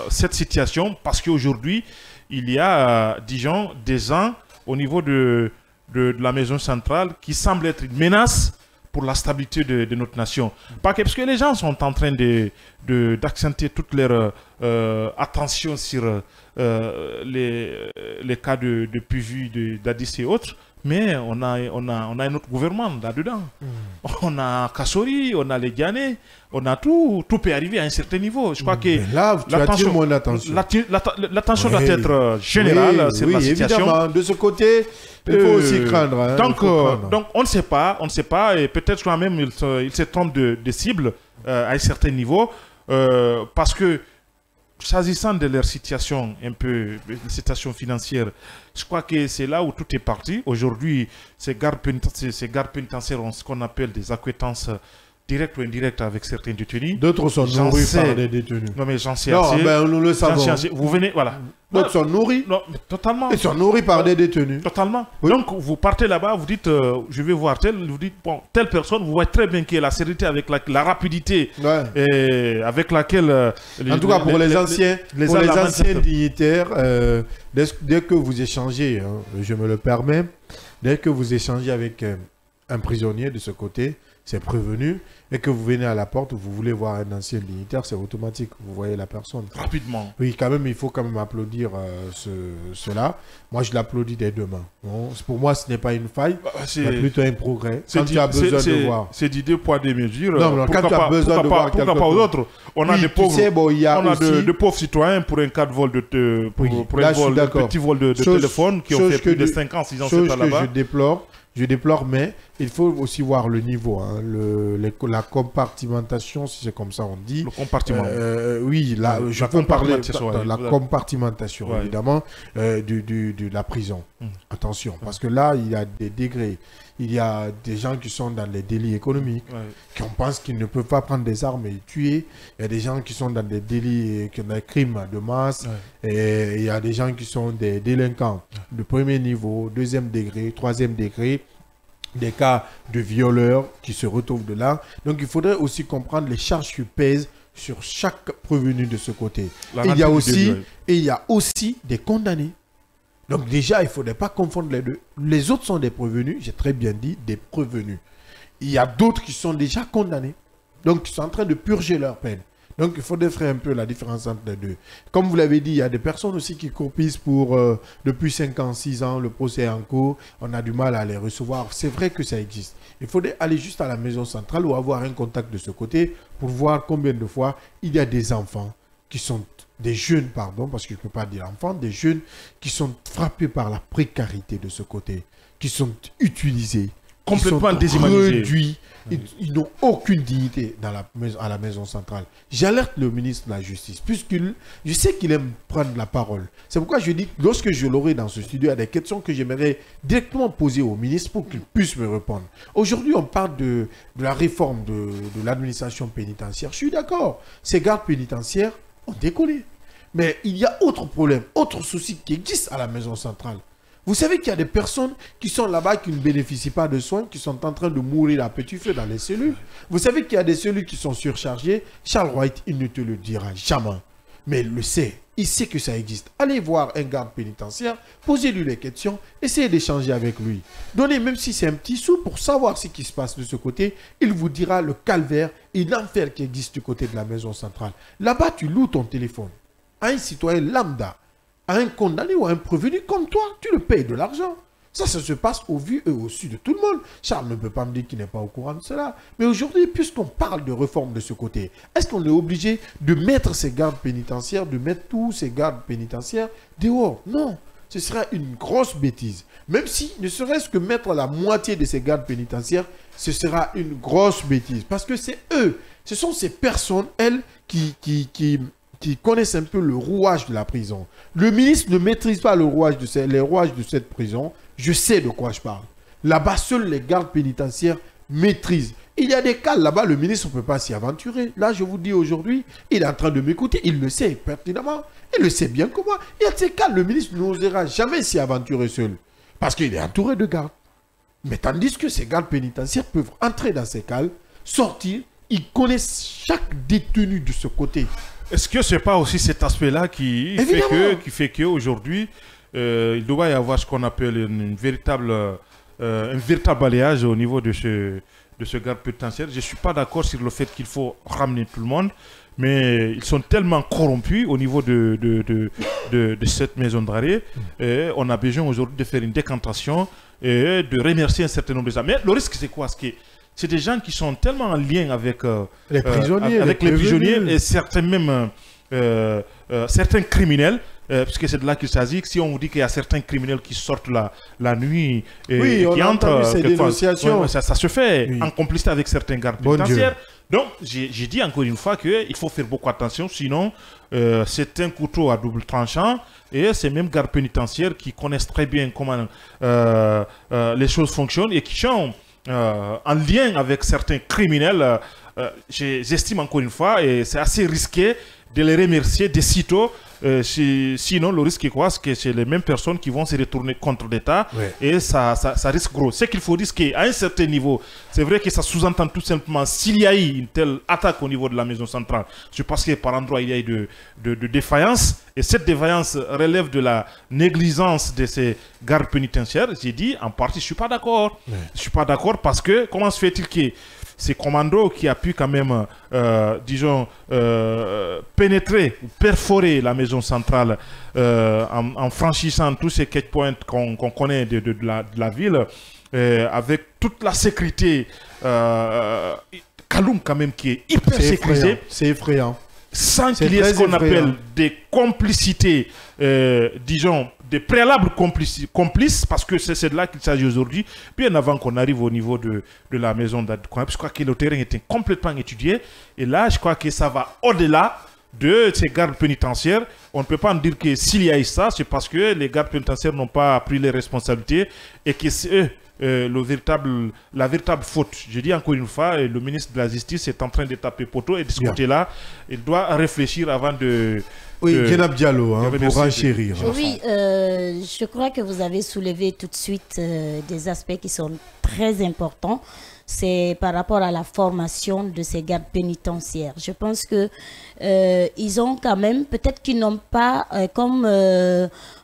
cette situation, parce qu'aujourd'hui, il y a, disons, des gens au niveau de la maison centrale qui semblent être une menace pour la stabilité de notre nation. Parce que les gens sont en train d'accentuer toute leur attention sur les cas de PV, d'Addis et autres, mais on a un autre gouvernement là-dedans. On a Kassori, on a les Ghanais, on a tout peut arriver à un certain niveau. Je crois que là, tu attires mon attention. L'attention doit être générale sur la situation. Évidemment, de ce côté, il faut aussi craindre. Hein, donc on ne sait pas, et peut-être quand même il se trompe de cible à un certain niveau, parce que s'agissant de leur situation, un peu, situation financière, je crois que c'est là où tout est parti. Aujourd'hui, ces gardes pénitentiaires ont ce qu'on appelle des acquaintances directes ou indirectes avec certains détenus. D'autres sont nourris par des détenus. Non, mais j'en sais non, assez. Ben, nous le savons. Vous venez, voilà. D'autres sont nourris. Non, mais totalement. Ils sont nourris par des détenus. Totalement. Oui. Donc, vous partez là-bas, vous dites, je vais voir tel, vous dites, bon, telle personne, vous voyez très bien qu'il y a la sérénité avec la rapidité et avec laquelle... en tout cas, pour les anciens dignitaires, dès que vous échangez, hein, je me le permets, dès que vous échangez avec un prisonnier de ce côté, c'est prévenu, et que vous venez à la porte, vous voulez voir un ancien dignitaire, c'est automatique, vous voyez la personne. Rapidement. Oui, quand même, il faut quand même applaudir cela. Moi, je l'applaudis des deux mains. Bon, pour moi, ce n'est pas une faille, c'est plutôt un progrès. Quand tu as besoin de voir. C'est dit 2 poids, 2 mesures. Non, quand tu as besoin de voir pourquoi pas aux autres? On a des pauvres, on a de pauvres citoyens pour un cas de vol petit vol de téléphone qui ont fait plus de 5 ans, 6 ans, 7 ans là-bas. Je déplore, mais il faut aussi voir le niveau, hein, la compartimentation, si c'est comme ça on dit. Le compartiment. Oui, je peux parler de la compartimentation, évidemment, de la prison. Attention, parce que là, il y a des degrés. Il y a des gens qui sont dans les délits économiques, qui pensent qu'ils ne peuvent pas prendre des armes et tuer. Il y a des gens qui sont dans des délits, des crimes de masse. Et il y a des gens qui sont des délinquants de premier niveau, deuxième degré, troisième degré. Des cas de violeurs qui se retrouvent de là. Donc il faudrait aussi comprendre les charges qui pèsent sur chaque prévenu de ce côté. Il y a aussi des condamnés. Donc déjà, il ne faudrait pas confondre les deux. Les autres sont des prévenus, j'ai très bien dit, des prévenus. Il y a d'autres qui sont déjà condamnés. Donc ils sont en train de purger leur peine. Donc il faudrait faire un peu la différence entre les deux. Comme vous l'avez dit, il y a des personnes aussi qui courtisent pour depuis 5 ans, 6 ans, le procès est en cours, on a du mal à les recevoir. C'est vrai que ça existe. Il faudrait aller juste à la maison centrale ou avoir un contact de ce côté pour voir combien de fois il y a des enfants qui sont, des jeunes, pardon, parce que je ne peux pas dire enfants, des jeunes qui sont frappés par la précarité de ce côté, qui sont utilisés, complètement réduits. Ils n'ont aucune dignité à la maison centrale. J'alerte le ministre de la Justice, puisqu'il, je sais qu'il aime prendre la parole. C'est pourquoi je dis, lorsque je l'aurai dans ce studio, il y a des questions que j'aimerais directement poser au ministre pour qu'il puisse me répondre. Aujourd'hui, on parle de la réforme de l'administration pénitentiaire. Je suis d'accord. Ces gardes pénitentiaires ont décollé. Mais il y a autre problème, autre souci qui existe à la maison centrale. Vous savez qu'il y a des personnes qui sont là-bas qui ne bénéficient pas de soins, qui sont en train de mourir à petit feu dans les cellules. Vous savez qu'il y a des cellules qui sont surchargées. Charles White, il ne te le dira jamais. Mais il le sait. Il sait que ça existe. Allez voir un garde pénitentiaire, posez-lui les questions, essayez d'échanger avec lui. Donnez, même si c'est un petit sou, pour savoir ce qui se passe de ce côté. Il vous dira le calvaire et l'enfer qui existe du côté de la maison centrale. Là-bas, tu loues ton téléphone à un citoyen lambda, à un condamné ou à un prévenu comme toi, tu le payes de l'argent. Ça se passe au vu et au su de tout le monde. Charles ne peut pas me dire qu'il n'est pas au courant de cela. Mais aujourd'hui, puisqu'on parle de réforme de ce côté, est-ce qu'on est obligé de mettre ces gardes pénitentiaires, de mettre tous ces gardes pénitentiaires dehors? Non. ce sera une grosse bêtise. Même si, ne serait-ce que mettre la moitié de ces gardes pénitentiaires, ce sera une grosse bêtise. Parce que c'est eux, ce sont ces personnes, elles, qui connaissent un peu le rouage de la prison. Le ministre ne maîtrise pas les rouages de cette prison. Je sais de quoi je parle. Là-bas, seuls les gardes pénitentiaires maîtrisent. Il y a des cas là-bas, le ministre ne peut pas s'y aventurer. Là, je vous dis aujourd'hui, il est en train de m'écouter. Il le sait pertinemment. Il le sait bien que moi. Il y a ces cas, le ministre n'osera jamais s'y aventurer seul. Parce qu'il est entouré de gardes. Mais tandis que ces gardes pénitentiaires peuvent entrer dans ces cales, sortir, ils connaissent chaque détenu de ce côté. Est-ce que ce n'est pas aussi cet aspect-là qui fait qu'aujourd'hui, il doit y avoir ce qu'on appelle un véritable balayage au niveau de ce garde pénitentiaire? Je ne suis pas d'accord sur le fait qu'il faut ramener tout le monde, mais ils sont tellement corrompus au niveau de cette maison d'arrêt. On a besoin aujourd'hui de faire une décantation et de remercier un certain nombre de gens. Mais le risque, c'est quoi? C'est des gens qui sont tellement en lien avec les prisonniers, et certains même certains criminels. Parce que c'est de là qu'il s'agit. Si on vous dit qu'il y a certains criminels qui sortent la nuit et qui entrent, ces dénonciations. Ça se fait en complicité avec certains gardes pénitentiaires. Donc, j'ai dit encore une fois qu'il faut faire beaucoup attention, sinon c'est un couteau à double tranchant et ces mêmes gardes pénitentiaires qui connaissent très bien comment les choses fonctionnent et qui sont en lien avec certains criminels. J'estime encore une fois, et c'est assez risqué de les remercier de sitôt. Sinon, le risque est quoi? C'est que c'est les mêmes personnes qui vont se retourner contre l'État et ça risque gros. Ce qu'il faut risquer à un certain niveau, c'est vrai que ça sous-entend tout simplement s'il y a eu une telle attaque au niveau de la maison centrale. Je pense que par endroit il y a eu de défaillance et cette défaillance relève de la négligence de ces gardes pénitentiaires. J'ai dit en partie, je ne suis pas d'accord. Je ne suis pas d'accord parce que comment se fait-il que ces commandos qui a pu quand même, disons, pénétrer, perforer la maison centrale en franchissant tous ces checkpoints qu'on connaît de la ville, avec toute la sécurité, Kaloum quand même qui est hyper sécurisé. C'est effrayant. Sans qu'il y ait ce qu'on appelle des complicités, disons, des préalables complices, parce que c'est de là qu'il s'agit aujourd'hui, bien avant qu'on arrive au niveau de la maison d'Adkouana. Je crois que le terrain était complètement étudié, et là, je crois que ça va au-delà de ces gardes pénitentiaires. On ne peut pas en dire que s'il y a eu ça, c'est parce que les gardes pénitentiaires n'ont pas pris les responsabilités, et que c'est eux la véritable faute. Je dis encore une fois, le ministre de la Justice est en train de taper poteau, et de ce côté-là, il doit réfléchir avant de... Oui, Djenab Diallo, pour renchérir. Oui, je crois que vous avez soulevé tout de suite des aspects qui sont très importants. C'est par rapport à la formation de ces gardes pénitentiaires. Je pense que ils ont quand même, peut-être qu'ils n'ont pas, comme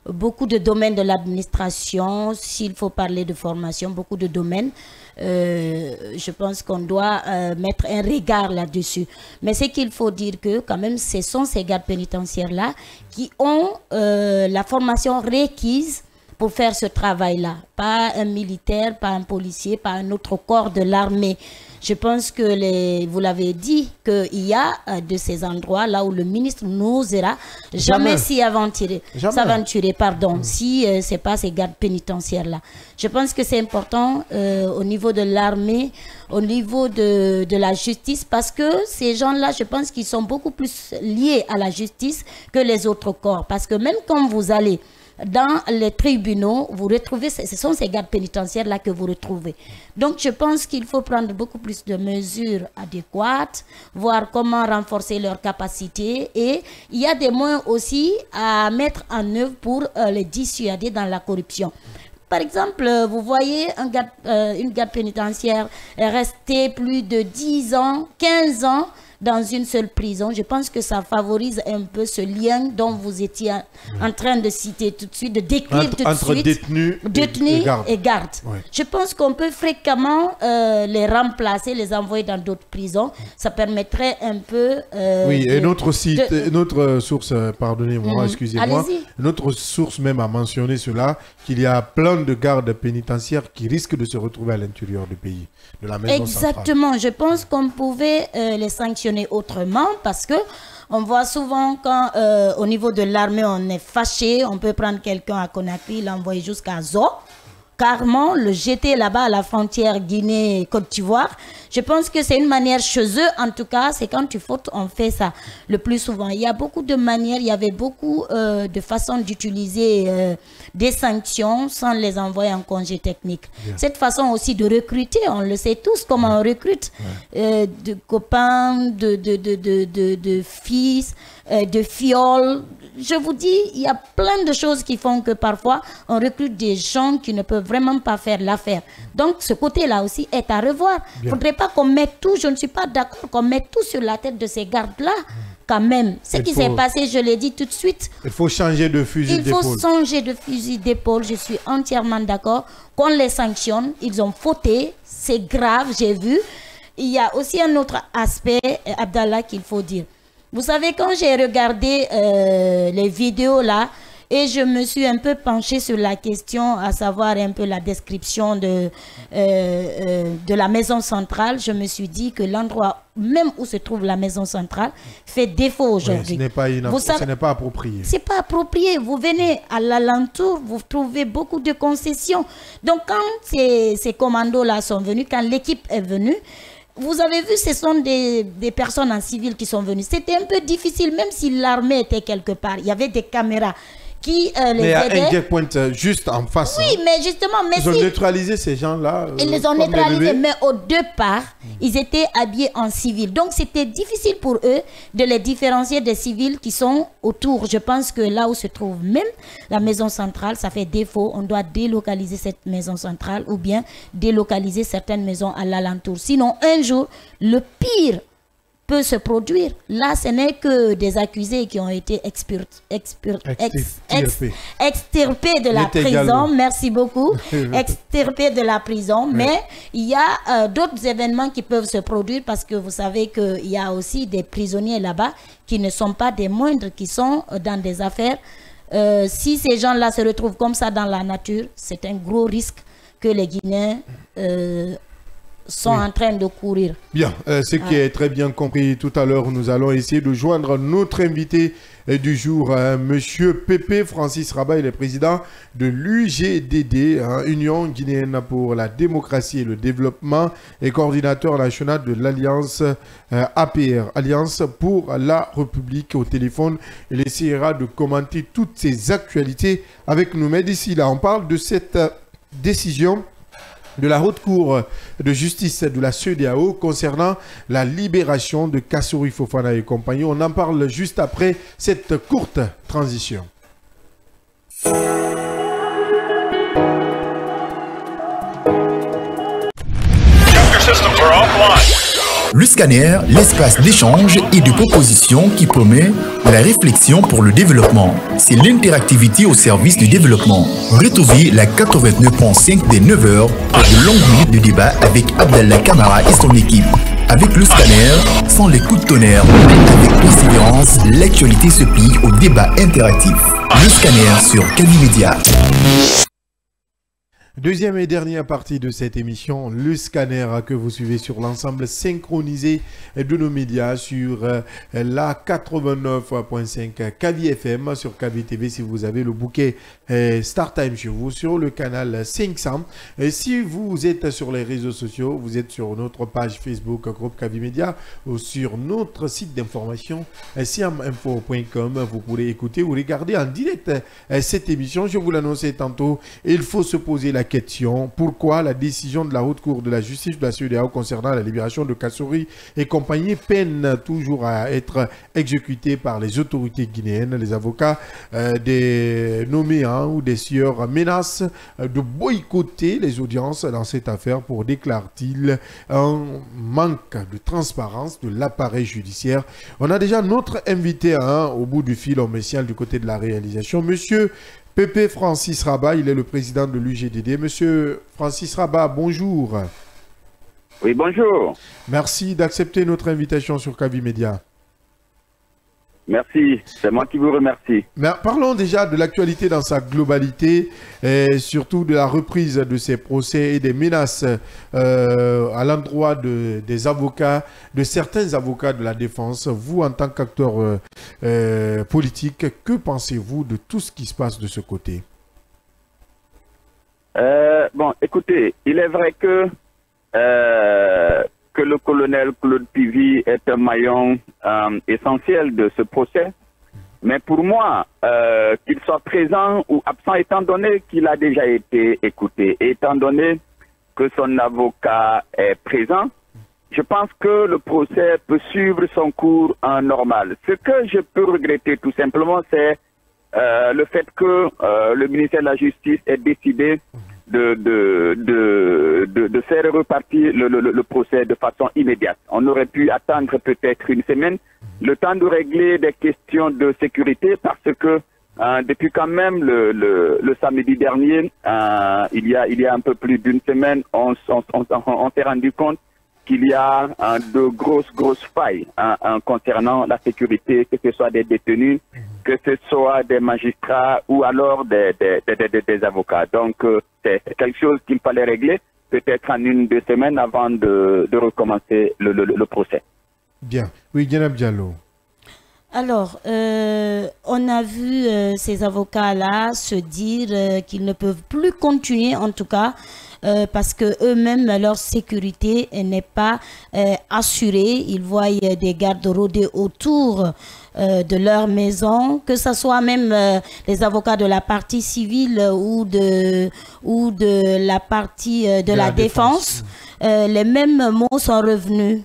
beaucoup de domaines de l'administration, s'il faut parler de formation, beaucoup de domaines, je pense qu'on doit mettre un regard là-dessus. Mais c'est qu'il faut dire que quand même, ce sont ces gardes pénitentiaires-là qui ont la formation requise pour faire ce travail-là. Pas un militaire, pas un policier, pas un autre corps de l'armée. Je pense que, vous l'avez dit, qu'il y a de ces endroits là où le ministre n'osera jamais s'y aventurer, si ce n'est pas ces gardes pénitentiaires-là. Je pense que c'est important au niveau de l'armée, au niveau de la justice, parce que ces gens-là, je pense qu'ils sont beaucoup plus liés à la justice que les autres corps. Parce que même quand vous allez dans les tribunaux, vous retrouvez, ce sont ces gardes pénitentiaires-là que vous retrouvez. Donc, je pense qu'il faut prendre beaucoup plus de mesures adéquates, voir comment renforcer leurs capacités. Et il y a des moyens aussi à mettre en œuvre pour les dissuader dans la corruption. Par exemple, vous voyez une garde pénitentiaire est restée plus de 10 ans, 15 ans, dans une seule prison. Je pense que ça favorise un peu ce lien dont vous étiez en train de citer tout de suite, de décrire tout de suite. Détenus et gardes. Ouais. Je pense qu'on peut fréquemment les remplacer, les envoyer dans d'autres prisons. Ça permettrait un peu... oui, et notre site, notre source, pardonnez-moi, excusez-moi, notre source même a mentionné cela, qu'il y a plein de gardes pénitentiaires qui risquent de se retrouver à l'intérieur du pays, de la maison Exactement. centrale. Je pense qu'on pouvait les sanctionner sanctionner autrement parce que on voit souvent quand au niveau de l'armée on est fâché, on peut prendre quelqu'un à Conakry, l'envoyer jusqu'à Zo, carrément le jeter là-bas à la frontière Guinée-Côte d'Ivoire. Je pense que c'est une manière chez eux, en tout cas, c'est quand tu fautes, on fait ça le plus souvent. Il y a beaucoup de manières, il y avait beaucoup de façons d'utiliser des sanctions sans les envoyer en congé technique. Bien. Cette façon aussi de recruter, on le sait tous comment on recrute, de copains, de fils, de fioles. Je vous dis, il y a plein de choses qui font que parfois on recrute des gens qui ne peuvent vraiment pas faire l'affaire. Donc ce côté-là aussi est à revoir. Il ne faudrait pas qu'on mette tout, je ne suis pas d'accord qu'on mette tout sur la tête de ces gardes-là. Quand même, ce qui s'est passé, je l'ai dit tout de suite. Il faut changer de fusil d'épaule. Il faut changer de fusil d'épaule, je suis entièrement d'accord. Qu'on les sanctionne, ils ont fauté, c'est grave, j'ai vu. Il y a aussi un autre aspect, Abdallah, qu'il faut dire. Vous savez, quand j'ai regardé les vidéos là, et je me suis un peu penchée sur la question, à savoir un peu la description de la maison centrale, je me suis dit que l'endroit même où se trouve la maison centrale fait défaut aujourd'hui. Oui, ce n'est pas approprié. C'est pas approprié. Vous venez à l'alentour, vous trouvez beaucoup de concessions. Donc quand ces commandos-là sont venus, quand l'équipe est venue, vous avez vu, ce sont des personnes en civil qui sont venues. C'était un peu difficile, même si l'armée était quelque part. Il y avait des caméras qui les aidaient. Mais il y a un checkpoint juste en face. Oui, mais justement... Ils ont neutralisé ces gens-là. Ils les ont neutralisés, mais au départ, ils étaient habillés en civil. Donc, c'était difficile pour eux de les différencier des civils qui sont autour. Je pense que là où se trouve même la maison centrale, ça fait défaut. On doit délocaliser cette maison centrale ou bien délocaliser certaines maisons à l'alentour. Sinon, un jour, le pire peut se produire. Là, ce n'est que des accusés qui ont été extirpés de la prison. Merci beaucoup. Extirpés de la prison. Mais il y a d'autres événements qui peuvent se produire parce que vous savez qu'il y a aussi des prisonniers là-bas qui ne sont pas des moindres, qui sont dans des affaires. Si ces gens-là se retrouvent comme ça dans la nature, c'est un gros risque que les Guinéens sont en train de courir. Bien, ce qui est très bien compris tout à l'heure, nous allons essayer de joindre notre invité du jour, Monsieur Pépé Francis Rabat, il est président de l'UGDD, Union Guinéenne pour la démocratie et le développement, et coordinateur national de l'Alliance APR, Alliance pour la République. Au téléphone, il essaiera de commenter toutes ces actualités avec nous. Mais d'ici là, on parle de cette décision de la Haute Cour de justice de la CEDEAO concernant la libération de Kassory Fofana et compagnie. On en parle juste après cette courte transition. Le scanner, l'espace d'échange et de propositions qui promet la réflexion pour le développement. C'est l'interactivité au service du développement. Retrouvez la 89.5 des 9h pour de longues minutes de débat avec Abdallah Kamara et son équipe. Avec le scanner, sans les coups de tonnerre, avec persévérance, l'actualité se plie au débat interactif. Le scanner sur Kavi Média. Deuxième et dernière partie de cette émission, le scanner que vous suivez sur l'ensemble synchronisé de nos médias sur la 89.5 Kavi FM, sur Kavi TV si vous avez le bouquet Start Time chez vous, sur le canal 500. Et si vous êtes sur les réseaux sociaux, vous êtes sur notre page Facebook Groupe Kavi Média ou sur notre site d'information siaminfo.com, vous pourrez écouter ou regarder en direct cette émission. Je vous l'annonçais tantôt, il faut se poser la question, pourquoi la décision de la Haute Cour de la justice de la CEDEAO concernant la libération de Kassory et compagnie peine toujours à être exécutée par les autorités guinéennes. Les avocats des nommés ou des sieurs menacent de boycotter les audiences dans cette affaire pour, déclare-t-il, un manque de transparence de l'appareil judiciaire. On a déjà notre invité au bout du fil commercial du côté de la réalisation, Monsieur Pépé Francis Rabat, il est le président de l'UGDD. Monsieur Francis Rabat, bonjour. Oui, bonjour. Merci d'accepter notre invitation sur Kavi Média. Merci, c'est moi qui vous remercie. Mais parlons déjà de l'actualité dans sa globalité, et surtout de la reprise de ces procès et des menaces à l'endroit des avocats, de certains avocats de la défense. Vous, en tant qu'acteur politique, que pensez-vous de tout ce qui se passe de ce côté? Bon, écoutez, il est vrai que le colonel Claude Pivy est un maillon essentiel de ce procès. Mais pour moi, qu'il soit présent ou absent, étant donné qu'il a déjà été écouté, étant donné que son avocat est présent, je pense que le procès peut suivre son cours en normal. Ce que je peux regretter tout simplement, c'est le fait que le ministère de la Justice ait décidé de faire repartir le procès de façon immédiate. On aurait pu attendre peut-être une semaine, le temps de régler des questions de sécurité, parce que depuis quand même le samedi dernier, il y a un peu plus d'une semaine, on s'est rendu compte qu'il y a de grosses failles concernant la sécurité, que ce soit des détenus, que ce soit des magistrats ou alors des avocats. Donc, c'est quelque chose qu'il fallait régler, peut-être en 1-2 semaines avant de recommencer le procès. Bien. Oui, Djenab Diallo. Alors, on a vu ces avocats-là se dire qu'ils ne peuvent plus continuer, en tout cas, parce que eux-mêmes, leur sécurité n'est pas assurée. Ils voient des gardes rodés autour de leur maison, que ce soit même les avocats de la partie civile ou de la partie de la défense. Les mêmes mots sont revenus.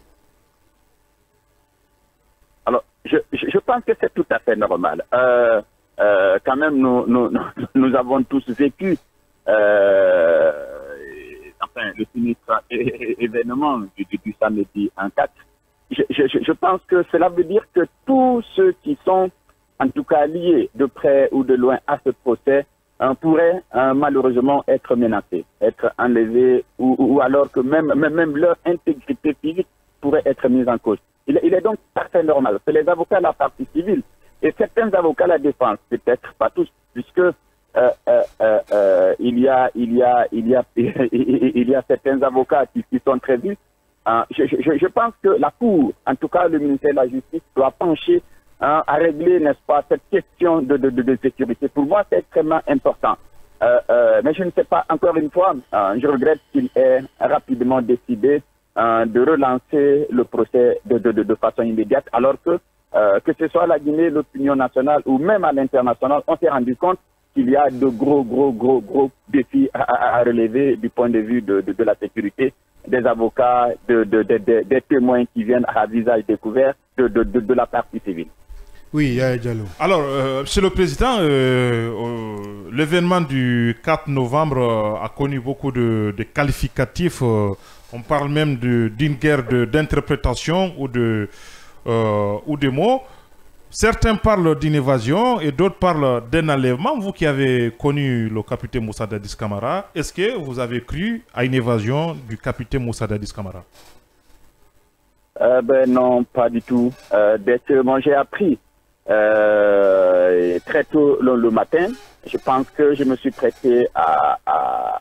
Alors, je pense que c'est tout à fait normal. Quand même, nous avons tous vécu le sinistre événement du samedi en 4. Je pense que cela veut dire que tous ceux qui sont en tout cas liés de près ou de loin à ce procès pourraient malheureusement être menacés, être enlevés ou alors que même leur intégrité physique pourrait être mise en cause. Il est donc tout à fait normal que les avocats de la partie civile et certains avocats de la défense, peut-être pas tous, puisque il y a certains avocats qui sont très vifs. Je pense que la Cour, en tout cas le ministère de la Justice, doit pencher à régler, n'est-ce pas, cette question de sécurité. Pour moi, c'est extrêmement important. Mais je ne sais pas, encore une fois, je regrette qu'il ait rapidement décidé de relancer le procès de façon immédiate, alors que ce soit à la Guinée, l'opinion nationale ou même à l'international, on s'est rendu compte qu'il y a de gros défis à relever du point de vue de la sécurité, des avocats, des témoins qui viennent à visage découvert de la partie civile. Oui, Diallo. Alors, Monsieur le Président, l'événement du 4 novembre a connu beaucoup de qualificatifs. On parle même d'une guerre d'interprétation ou de mots. Certains parlent d'une évasion et d'autres parlent d'un enlèvement. Vous qui avez connu le capitaine Moussa Dadis Camara, est-ce que vous avez cru à une évasion du capitaine Moussa Dadis Camara? Non, pas du tout. Dès que moi j'ai appris très tôt le matin, je pense que je me suis prêté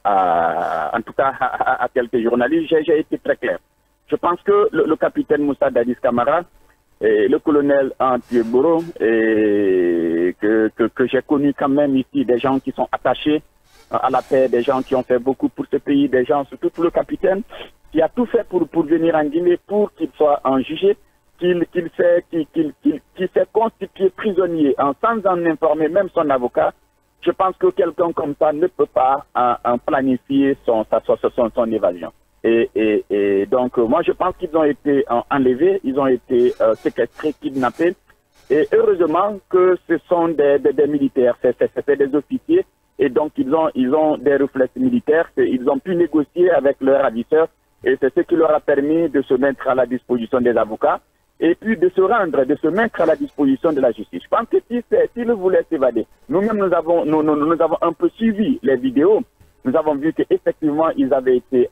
en tout cas à quelques journalistes, j'ai été très clair. Je pense que le capitaine Moussa Dadis Camara et le colonel Antieboro, que j'ai connu quand même ici, des gens qui sont attachés à la paix, des gens qui ont fait beaucoup pour ce pays, des gens, surtout pour le capitaine, qui a tout fait pour venir en Guinée pour qu'il soit en jugé, qu'il s'est constitué prisonnier sans en informer même son avocat. Je pense que quelqu'un comme ça ne peut pas planifier son évasion. Et donc, moi, je pense qu'ils ont été enlevés, ils ont été séquestrés, kidnappés. Et heureusement que ce sont des militaires, c'est des officiers. Et donc, ils ont des réflexes militaires. Ils ont pu négocier avec leurs ravisseurs. Et c'est ce qui leur a permis de se mettre à la disposition des avocats. Et puis de se mettre à la disposition de la justice. Je pense que s'ils voulaient s'évader, nous-mêmes, nous avons un peu suivi les vidéos. Nous avons vu qu'effectivement, ils avaient été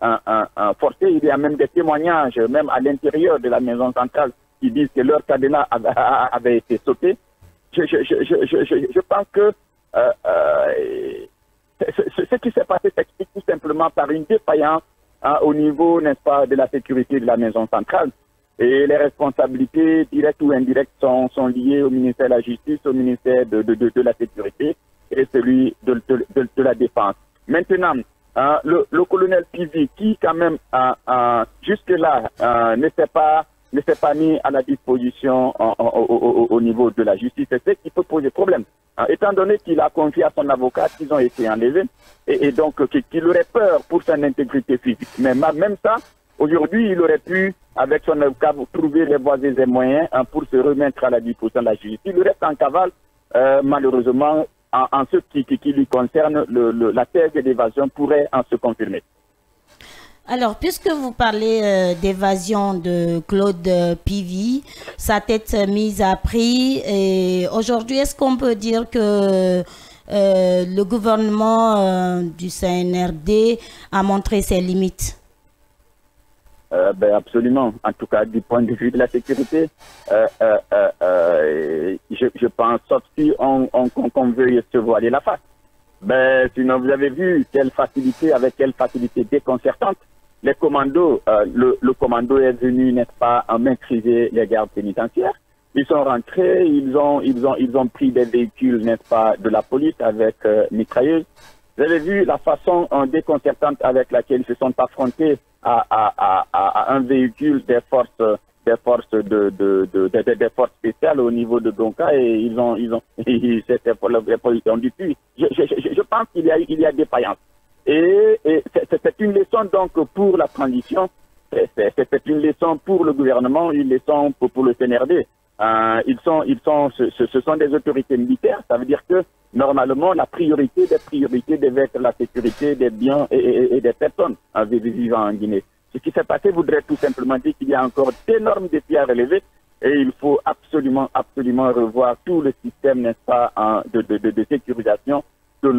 forcés. Il y a même des témoignages, même à l'intérieur de la maison centrale, qui disent que leur cadenas avait été sauté. Je pense que ce qui s'est passé s'explique tout simplement par une défaillance au niveau, n'est-ce pas, de la sécurité de la maison centrale. Et les responsabilités directes ou indirectes sont liées au ministère de la Justice, au ministère de la Sécurité et celui de la Défense. Maintenant, le colonel Pivi, qui quand même jusque-là ne s'est pas mis à la disposition au niveau de la justice, c'est ce qui peut poser problème. Étant donné qu'il a confié à son avocat qu'ils ont été enlevés et donc qu'il aurait peur pour son intégrité physique. Mais même ça, aujourd'hui, il aurait pu, avec son avocat, trouver les voies et les moyens pour se remettre à la disposition de la justice. Il reste en cavale, malheureusement, en ce qui lui concerne, la thèse d'évasion pourrait en se confirmer. Alors, puisque vous parlez d'évasion de Claude Pivi, sa tête mise à prix, et aujourd'hui, est-ce qu'on peut dire que le gouvernement du CNRD a montré ses limites? Absolument. En tout cas, du point de vue de la sécurité, je pense, sauf si on veuille se voiler la face. Sinon, vous avez vu avec quelle facilité déconcertante les commandos, le commando est venu, n'est-ce pas, à maîtriser les gardes pénitentiaires. Ils sont rentrés, ils ont pris des véhicules, n'est-ce pas, de la police avec mitrailleuses. Vous avez vu la façon déconcertante avec laquelle ils se sont affrontés à un véhicule des forces spéciales au niveau de Donka, et je pense qu'il y a défaillance. Et c'est une leçon donc pour la transition, c'est une leçon pour le gouvernement, une leçon pour le CNRD. Ce sont des autorités militaires, ça veut dire que normalement la priorité des priorités devait être la sécurité des biens et des personnes vivant en Guinée. Ce qui s'est passé voudrait tout simplement dire qu'il y a encore d'énormes défis à relever et il faut absolument revoir tout le système, n'est-ce pas, de sécurisation de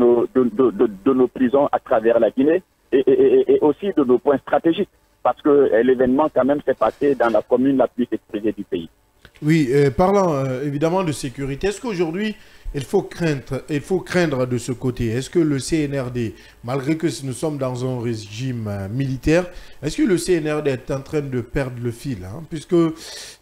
nos prisons à travers la Guinée et aussi de nos points stratégiques, parce que l'événement quand même s'est passé dans la commune la plus exposée du pays. Oui, parlant évidemment de sécurité, est-ce qu'aujourd'hui il faut craindre de ce côté? Est-ce que le CNRD, malgré que nous sommes dans un régime militaire, est-ce que le CNRD est en train de perdre le fil, puisque,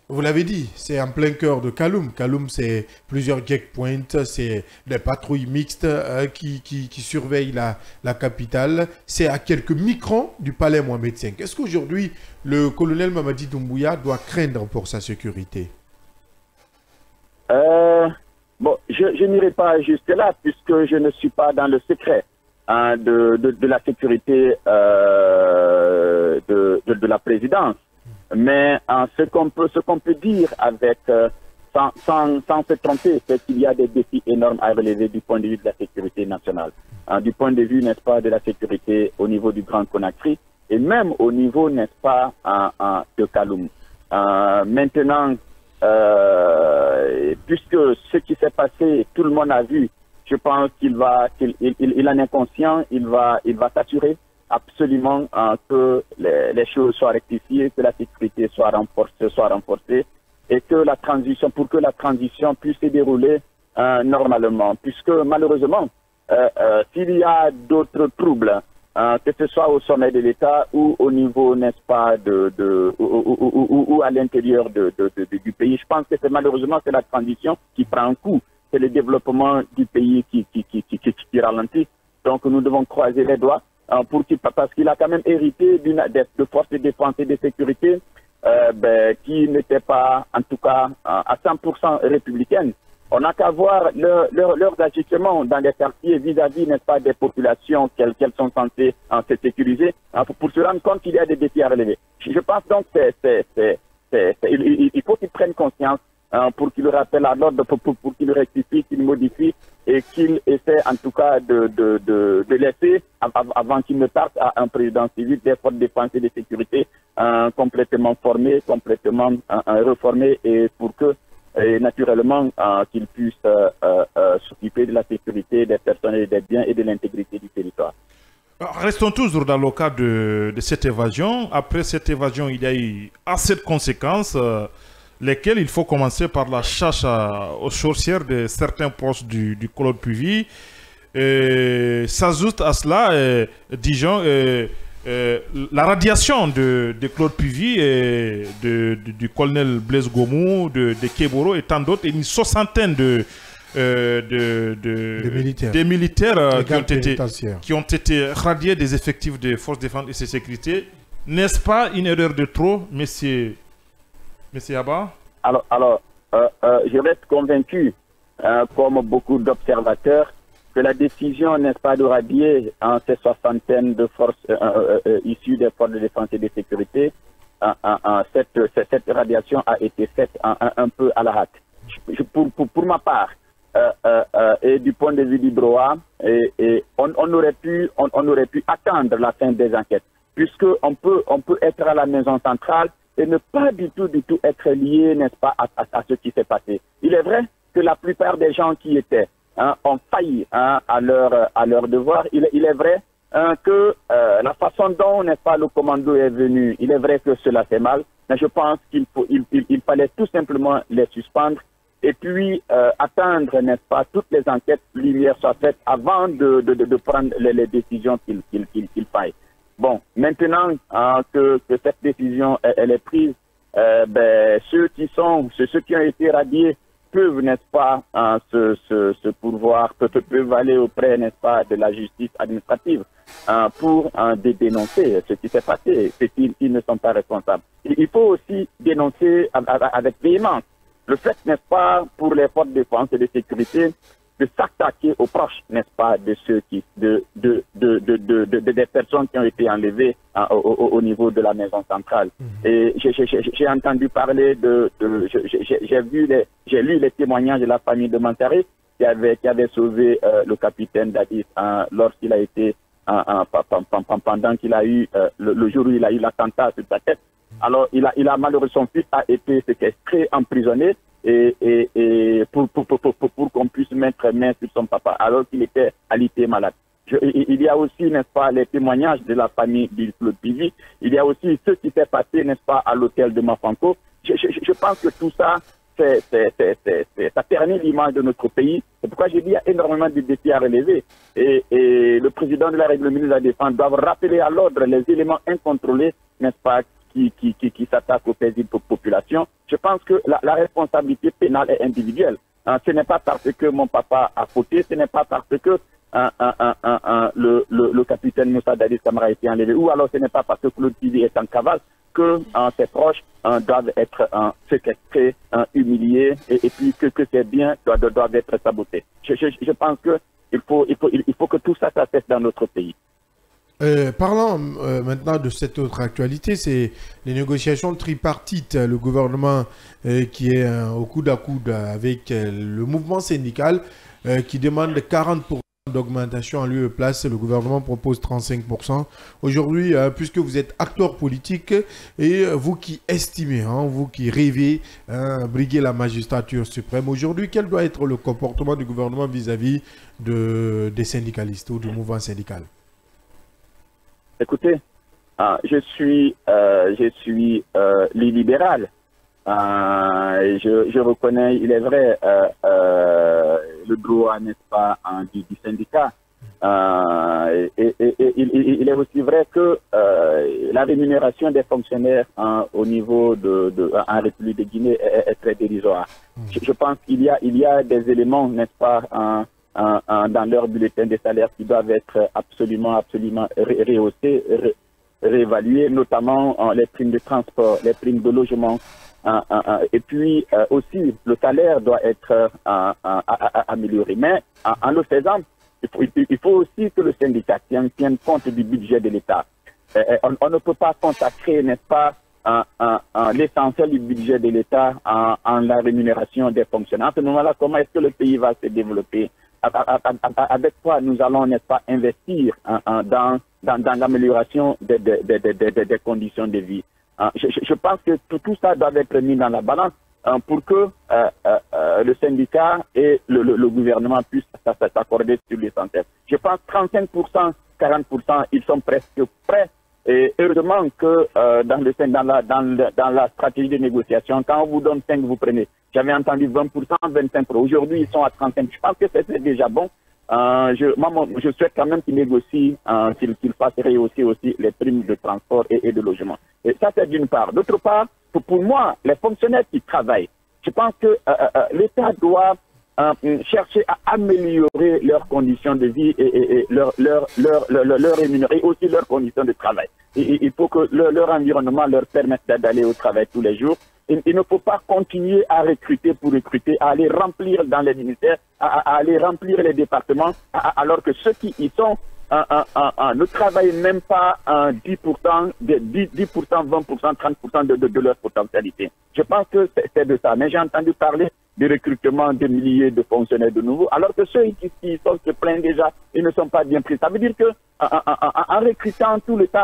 vous l'avez dit, c'est en plein cœur de Kaloum. Kaloum, c'est plusieurs checkpoints, c'est des patrouilles mixtes qui surveillent la capitale. C'est à quelques microns du palais Mohamed V. Est-ce qu'aujourd'hui, le colonel Mamadi Doumbouya doit craindre pour sa sécurité? Bon, je n'irai pas jusque-là, puisque je ne suis pas dans le secret de la sécurité de la présidence. Mais ce qu'on peut dire avec sans se tromper, c'est qu'il y a des défis énormes à relever du point de vue de la sécurité nationale, du point de vue, n'est-ce pas, de la sécurité au niveau du Grand Conakry et même au niveau, n'est-ce pas, de Kaloum. Maintenant, puisque ce qui s'est passé, tout le monde a vu, je pense qu'il en est conscient, il va s'assurer absolument que les choses soient rectifiées, que la sécurité soit renforcée et que la transition, pour que la transition puisse se dérouler normalement. Puisque malheureusement, s'il y a d'autres troubles, que ce soit au sommet de l'État ou au niveau, n'est-ce pas, ou à l'intérieur du pays, je pense que malheureusement c'est la transition qui prend un coup, c'est le développement du pays qui ralentit. Donc nous devons croiser les doigts parce qu'il a quand même hérité de forces de défense et de sécurité qui n'étaient pas, en tout cas, à 100% républicaines. On n'a qu'à voir leurs agissements dans les quartiers vis-à-vis, n'est-ce pas, des populations qu'elles sont censées se sécuriser, pour se rendre compte qu'il y a des défis à relever. Je pense donc il faut qu'ils prennent conscience pour qu'ils le rappellent à l'ordre, pour qu'ils le rectifient, qu'ils modifient et qu'ils essaient en tout cas de laisser, avant qu'ils ne partent, à un président civil des forces de défense et de sécurité complètement formé, complètement reformé, et pour que naturellement qu'ils puissent s'occuper de la sécurité des personnes et des biens et de l'intégrité du territoire. Restons toujours dans le cas de cette évasion. Après cette évasion, il y a eu assez de conséquences. lesquels il faut commencer par la chasse aux sorcières de certains postes du Claude Puvis. S'ajoute à cela, disons, la radiation de Claude Puvis et du colonel Blaise Gomou, de Keboro et tant d'autres, une soixantaine de militaires qui ont été radiés des effectifs des forces de défense et de sécurité. N'est-ce pas une erreur de trop, monsieur Abba? Alors, je reste convaincu, comme beaucoup d'observateurs, que la décision, n'est-ce pas, de radier ces soixantaines de forces issues des forces de défense et de sécurité, cette radiation a été faite un peu à la hâte. Pour ma part, et du point de vue du droit, on aurait pu attendre la fin des enquêtes, puisque on peut être à la maison centrale et ne pas du tout être lié, n'est-ce pas, à ce qui s'est passé. Il est vrai que la plupart des gens qui étaient ont failli à leur devoir. Il est vrai que la façon dont, n'est-ce pas, le commando est venu, il est vrai que cela fait mal, mais je pense qu'il fallait tout simplement les suspendre et puis attendre, n'est-ce pas, toutes les enquêtes lumière soient faites avant de prendre les décisions qu'il faille. Bon, maintenant que cette décision elle est prise, ceux qui ont été radiés peuvent, n'est-ce pas, se pourvoir, peuvent aller auprès, n'est-ce pas, de la justice administrative pour dénoncer ce qui s'est passé, c'est qu'ils ne sont pas responsables. Il faut aussi dénoncer avec véhémence le fait, n'est-ce pas, pour les forces de défense et de sécurité, de s'attaquer aux proches, n'est-ce pas, de ceux des personnes qui ont été enlevées au niveau de la maison centrale. Et j'ai entendu parler j'ai lu les témoignages de la famille de Mantaré qui avait sauvé le capitaine Dadis lorsqu'il a été pendant qu'il a eu le jour où il a eu l'attentat sur sa tête. Alors il a malheureusement, son fils a été séquestré, emprisonné et pour qu'on puisse mettre main sur son papa alors qu'il était alité malade. Il y a aussi, n'est-ce pas, les témoignages de la famille du Claude Puvis. Il y a aussi ce qui s'est passé, n'est-ce pas, à l'hôtel de Mafanko. Je pense que tout ça, ça ternit l'image de notre pays. C'est pourquoi j'ai dit qu'il y a énormément de défis à relever. Et le président de la République, le ministre de la Défense, doivent rappeler à l'ordre les éléments incontrôlés, n'est-ce pas, qui s'attaquent aux paisibles populations. Je pense que la responsabilité pénale est individuelle. Ce n'est pas parce que mon papa a fauté, ce n'est pas parce que le capitaine Moussa Dadis Camara a été enlevé, ou alors ce n'est pas parce que Claude Puvis est en cavale que ses proches doivent être séquestrés, humiliés, et puis que ces biens doivent être sabotés. Je pense qu'il faut que tout ça cesse dans notre pays. Parlons maintenant de cette autre actualité, c'est les négociations tripartites. Le gouvernement qui est au coude à coude avec le mouvement syndical qui demande 40% d'augmentation en lieu et place. Le gouvernement propose 35%. Aujourd'hui, puisque vous êtes acteur politique et vous qui estimez, vous qui rêvez briguer la magistrature suprême, aujourd'hui, quel doit être le comportement du gouvernement vis-à-vis des syndicalistes ou du mouvement syndical? Écoutez, je suis libéral. Je reconnais, il est vrai, le droit, n'est-ce pas, du syndicat. Et il est aussi vrai que la rémunération des fonctionnaires au niveau en République de Guinée est très dérisoire. Je pense qu'il y a des éléments, n'est-ce pas, dans leur bulletin de salaire qui doivent être absolument rehaussés, réévalués, notamment les primes de transport, les primes de logement. Et puis aussi, le salaire doit être amélioré. Mais en le faisant, il faut aussi que le syndicat tienne compte du budget de l'État. On ne peut pas consacrer, n'est-ce pas, l'essentiel du budget de l'État en la rémunération des fonctionnaires. À ce moment-là, comment est-ce que le pays va se développer? Avec quoi nous allons, n'est-ce pas, investir dans l'amélioration des conditions de vie? Je pense que tout ça doit être mis dans la balance pour que le syndicat et le gouvernement puissent s'accorder sur l'essentiel. Je pense 35%, 40%, ils sont presque prêts Et heureusement que dans la stratégie de négociation, quand on vous donne 5, vous prenez. J'avais entendu 20%, 25%. Aujourd'hui, ils sont à 35%. Je pense que c'est déjà bon. Je souhaite quand même qu'ils négocient, qu'ils fassent rehausser aussi les primes de transport et de logement. Et ça, c'est d'une part. D'autre part, pour moi, les fonctionnaires qui travaillent, je pense que l'État doit chercher à améliorer leurs conditions de vie et leur rémunération, et aussi leurs conditions de travail. Il faut que leur environnement leur permette d'aller au travail tous les jours. Il ne faut pas continuer à recruter pour recruter, à aller remplir dans les ministères, à aller remplir les départements, alors que ceux qui y sont ne travaillent même pas 10%, 20%, 30% de leur potentialité. Je pense que c'est de ça. Mais j'ai entendu parler du recrutement de milliers de fonctionnaires de nouveau, alors que ceux qui se plaignent déjà, ils ne sont pas bien pris. Ça veut dire que en recrutant tout le temps,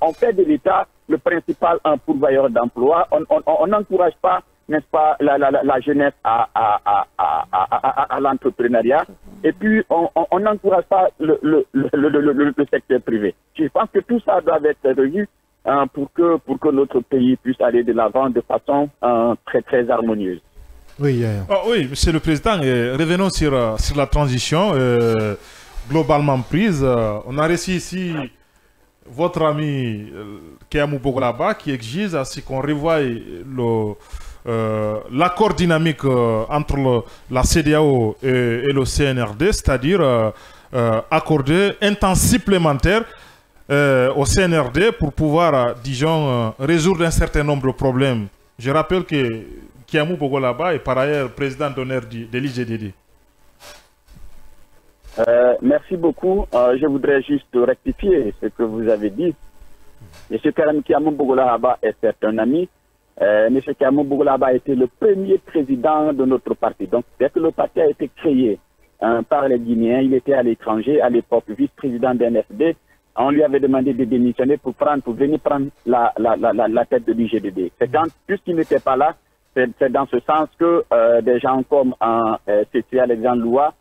on fait de l'État le principal pourvoyeur d'emploi. On n'encourage pas, n'est-ce pas, la jeunesse à l'entrepreneuriat. Et puis, on n'encourage pas le secteur privé. Je pense que tout ça doit être revu pour que notre pays puisse aller de l'avant de façon très, très harmonieuse. Oui, oui, Monsieur le Président, revenons sur la transition globalement prise. On a reçu ici votre ami Keamou Bogolaba qui exige à ce qu'on revoie l'accord dynamique entre la CEDEAO et le CNRD, c'est-à-dire accorder un temps supplémentaire au CNRD pour pouvoir, disons, résoudre un certain nombre de problèmes. Je rappelle que Keamou Bogolaba est par ailleurs président d'honneur de l'IGDD. Merci beaucoup. Je voudrais juste rectifier ce que vous avez dit. M. Keamou Bogolaba est certes un ami. M. Keamou Bogolaba a été le premier président de notre parti. Donc, dès que le parti a été créé par les Guinéens, il était à l'étranger, à l'époque vice-président d'NFD. On lui avait demandé de démissionner pour venir prendre la tête de l'IGDD. C'est quand, puisqu'il n'était pas là, c'est dans ce sens que des gens comme C.C. Alexandre Loua,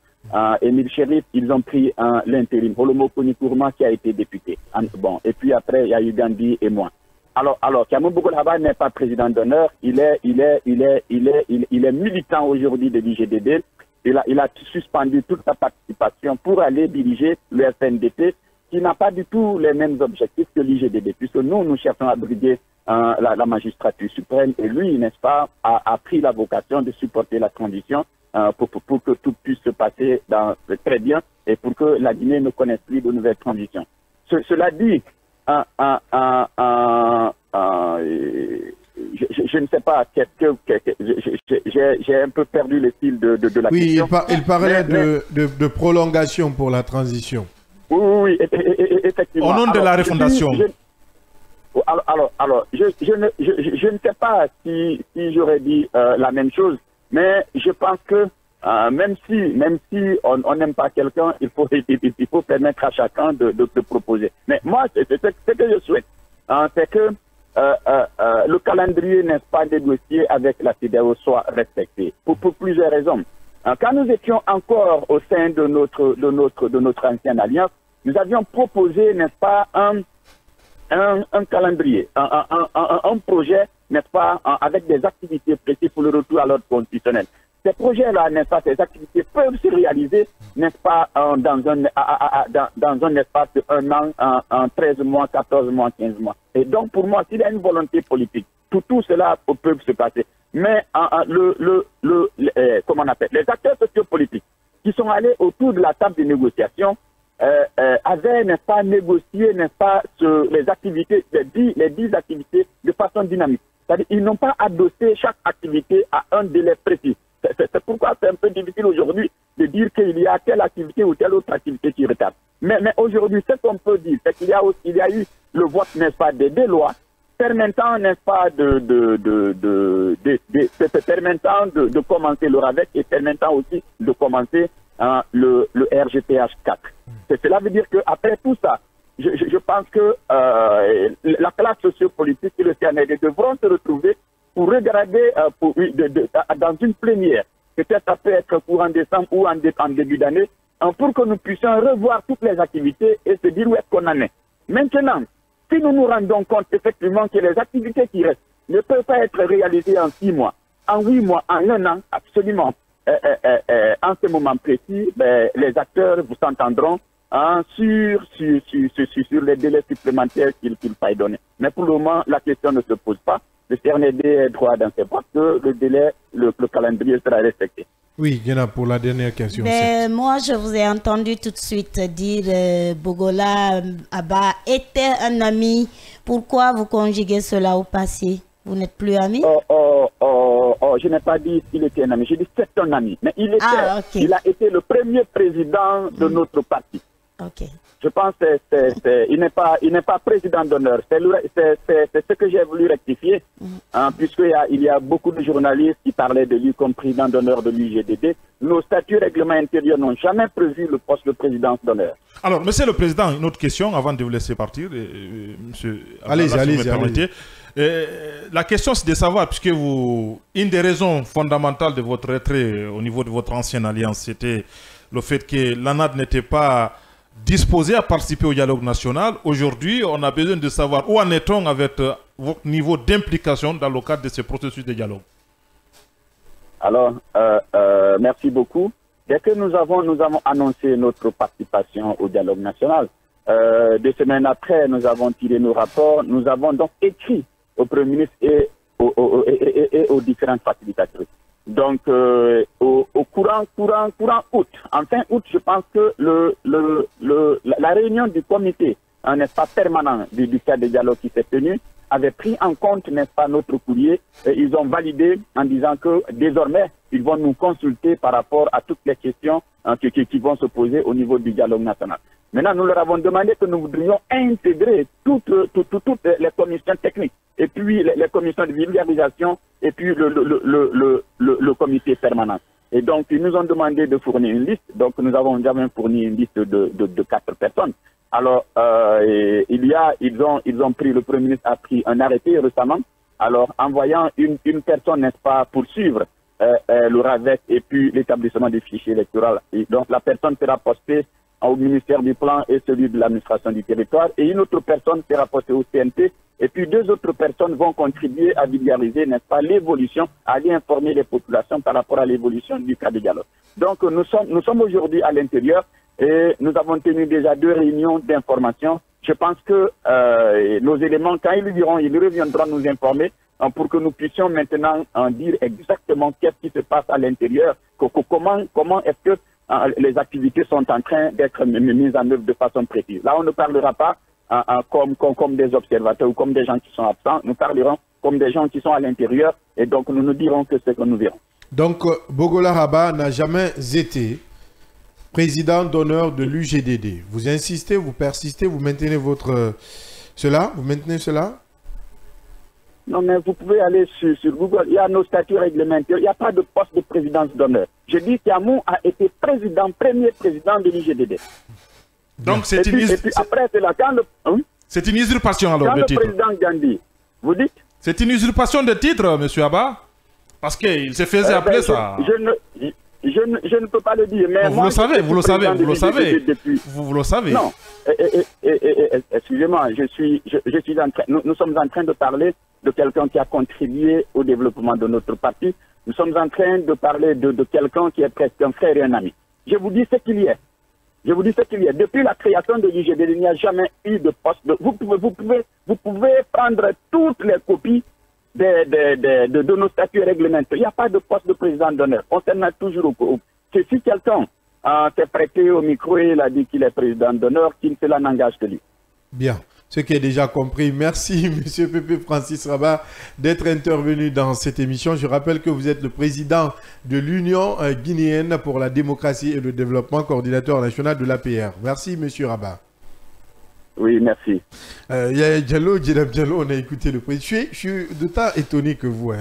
Émile Chérif, ils ont pris l'intérim. Holomo Kounikourma qui a été député. Bon, et puis après, il y a eu Gandhi et moi. Alors, Keamou Bogolaba n'est pas président d'honneur. Il est militant aujourd'hui de l'IGDD. Il a suspendu toute sa participation pour aller diriger le FNDP, qui n'a pas du tout les mêmes objectifs que l'IGDD, puisque nous cherchons à briguer la magistrature suprême, et lui, n'est-ce pas, a pris la vocation de supporter la transition pour que tout puisse se passer très bien et pour que la Guinée ne connaisse plus de nouvelles transitions. Cela dit, je ne sais pas, j'ai un peu perdu le fil de la question. Oui, il parlait de prolongation pour la transition. Oui, effectivement. Au nom de la refondation. Alors, je ne sais pas si j'aurais dit la même chose, mais je pense que même si on n'aime pas quelqu'un, il faut permettre à chacun de proposer. Mais moi, ce que je souhaite, c'est que le calendrier, n'est-ce pas, négocié avec la CEDEAO soit respecté pour plusieurs raisons. Quand nous étions encore au sein de notre ancienne alliance, nous avions proposé, n'est-ce pas, un calendrier, un projet, n'est-ce pas, avec des activités précises pour le retour à l'ordre constitutionnel. Ces projets-là, n'est-ce pas, ces activités peuvent se réaliser, n'est-ce pas, dans un espace de 1 an, 13 mois, 14 mois, 15 mois. Et donc, pour moi, s'il y a une volonté politique, tout cela peut se passer. Mais comment on appelle, les acteurs sociopolitiques qui sont allés autour de la table de négociation avaient, n'est-ce pas, négocié, n'est-ce pas, les activités, les 10 activités de façon dynamique. C'est-à-dire, ils n'ont pas adossé chaque activité à un délai précis. C'est pourquoi c'est un peu difficile aujourd'hui de dire qu'il y a telle activité ou telle autre activité qui retarde. Mais aujourd'hui, ce qu'on peut dire, c'est qu'il y a eu le vote, n'est-ce pas, des lois permettant, n'est-ce pas, permettant de commencer le RAVEC et permettant aussi de commencer le RGPH 4. Cela veut dire qu'après tout ça, je pense que la classe sociopolitique et le CNRD devront se retrouver pour regarder dans une plénière, peut-être ça peut être courant décembre ou en début d'année, pour que nous puissions revoir toutes les activités et se dire où est-ce qu'on en est. Maintenant, Si nous nous rendons compte effectivement que les activités qui restent ne peuvent pas être réalisées en 6 mois, en 8 mois, en 1 an, absolument, en ce moment précis, les acteurs vous s'entendront sur les délais supplémentaires qu'il faille donner. Mais pour le moment, la question ne se pose pas. Le CNRD est droit dans ses boîtes que le délai, le calendrier sera respecté. Oui, Guéna, pour la dernière question. Moi, je vous ai entendu tout de suite dire Bogola Abba était un ami. Pourquoi vous conjuguez cela au passé? Vous n'êtes plus amis? Je n'ai pas dit qu'il était un ami. J'ai dit c'est un ami. Mais il a été le premier président de notre parti. Ok. Je pense qu'il n'est pas président d'honneur. C'est ce que j'ai voulu rectifier, puisqu'il y a beaucoup de journalistes qui parlaient de lui comme président d'honneur de l'UGDD. Nos statuts règlements intérieurs n'ont jamais prévu le poste de présidence d'honneur. Alors, monsieur le président, une autre question avant de vous laisser partir. Monsieur, allez-y. La question, c'est de savoir, puisque une des raisons fondamentales de votre retrait au niveau de votre ancienne alliance, c'était le fait que l'ANAD n'était pas disposé à participer au dialogue national. Aujourd'hui, on a besoin de savoir où en est-on avec votre niveau d'implication dans le cadre de ce processus de dialogue. Alors, merci beaucoup. Dès que nous avons annoncé notre participation au dialogue national, 2 semaines après, nous avons tiré nos rapports. Nous avons donc écrit au Premier ministre et aux différentes facilitatrices. Donc, au courant août, en fin août, je pense que la réunion du comité, n'est-ce pas, permanent du cadre de dialogue qui s'est tenu, avait pris en compte, n'est-ce pas, notre courrier. Et ils ont validé en disant que désormais, ils vont nous consulter par rapport à toutes les questions qui vont se poser au niveau du dialogue national. Maintenant, nous leur avons demandé que nous voudrions intégrer toutes les commissions techniques, et puis les commissions de vulgarisation, et puis le comité permanent. Et donc, ils nous ont demandé de fournir une liste. Donc, nous avons jamais fourni une liste de 4 personnes. Alors, ils ont pris, le Premier ministre a pris un arrêté récemment. Alors, envoyant une personne, n'est-ce pas, poursuivre le RAVEC et puis l'établissement des fichiers électoraux. Et donc, la personne sera postée au ministère du Plan et celui de l'administration du territoire, et une autre personne sera postée au CNT, et puis 2 autres personnes vont contribuer à vulgariser, n'est-ce pas, l'évolution, à aller informer les populations par rapport à l'évolution du cas de dialogue. Donc nous sommes aujourd'hui à l'intérieur, et nous avons tenu déjà 2 réunions d'information. Je pense que nos éléments, quand ils reviendront nous informer, pour que nous puissions maintenant dire exactement qu'est-ce qui se passe à l'intérieur, comment est-ce que les activités sont en train d'être mises en œuvre de façon précise. Là, on ne parlera pas comme des observateurs ou comme des gens qui sont absents. Nous parlerons comme des gens qui sont à l'intérieur, et donc nous nous dirons que ce que nous verrons. Donc, Bogola Abba n'a jamais été président d'honneur de l'UGDD. Vous insistez, vous persistez, vous maintenez cela? Vous maintenez cela? Non, mais vous pouvez aller sur Google. Il y a nos statuts réglementaires. Il n'y a pas de poste de présidence d'honneur. Je dis qu'Amou a été premier président de l'UGDD. Donc, c'est une usurpation alors de titre. Le président Gandhi, vous dites? C'est une usurpation de titre, M. Abba? Parce qu'il se faisait appeler ça. Je ne peux pas le dire. Mais vous le savez. Vous le savez. Non. Excusez-moi, nous sommes en train de parler de quelqu'un qui a contribué au développement de notre parti. Nous sommes en train de parler de quelqu'un qui est presque un frère et un ami. Je vous dis ce qu'il y a. Depuis la création de l'UGDD, il n'y a jamais eu de poste. Vous pouvez prendre toutes les copies de nos statuts réglementaires. Il n'y a pas de poste de président d'honneur. On s'en a toujours au que si quelqu'un s'est prêté au micro et il a dit qu'il est président d'honneur, cela n'engage que lui. Bien. Ce qui est déjà compris. Merci, M. Pépé Francis Rabat, d'être intervenu dans cette émission. Je rappelle que vous êtes le président de l'Union guinéenne pour la démocratie et le développement, coordinateur national de l'APR. Merci, M. Rabat. Oui, merci. Yaya Diallo, on a écouté le président. Je suis d'autant étonné que vous,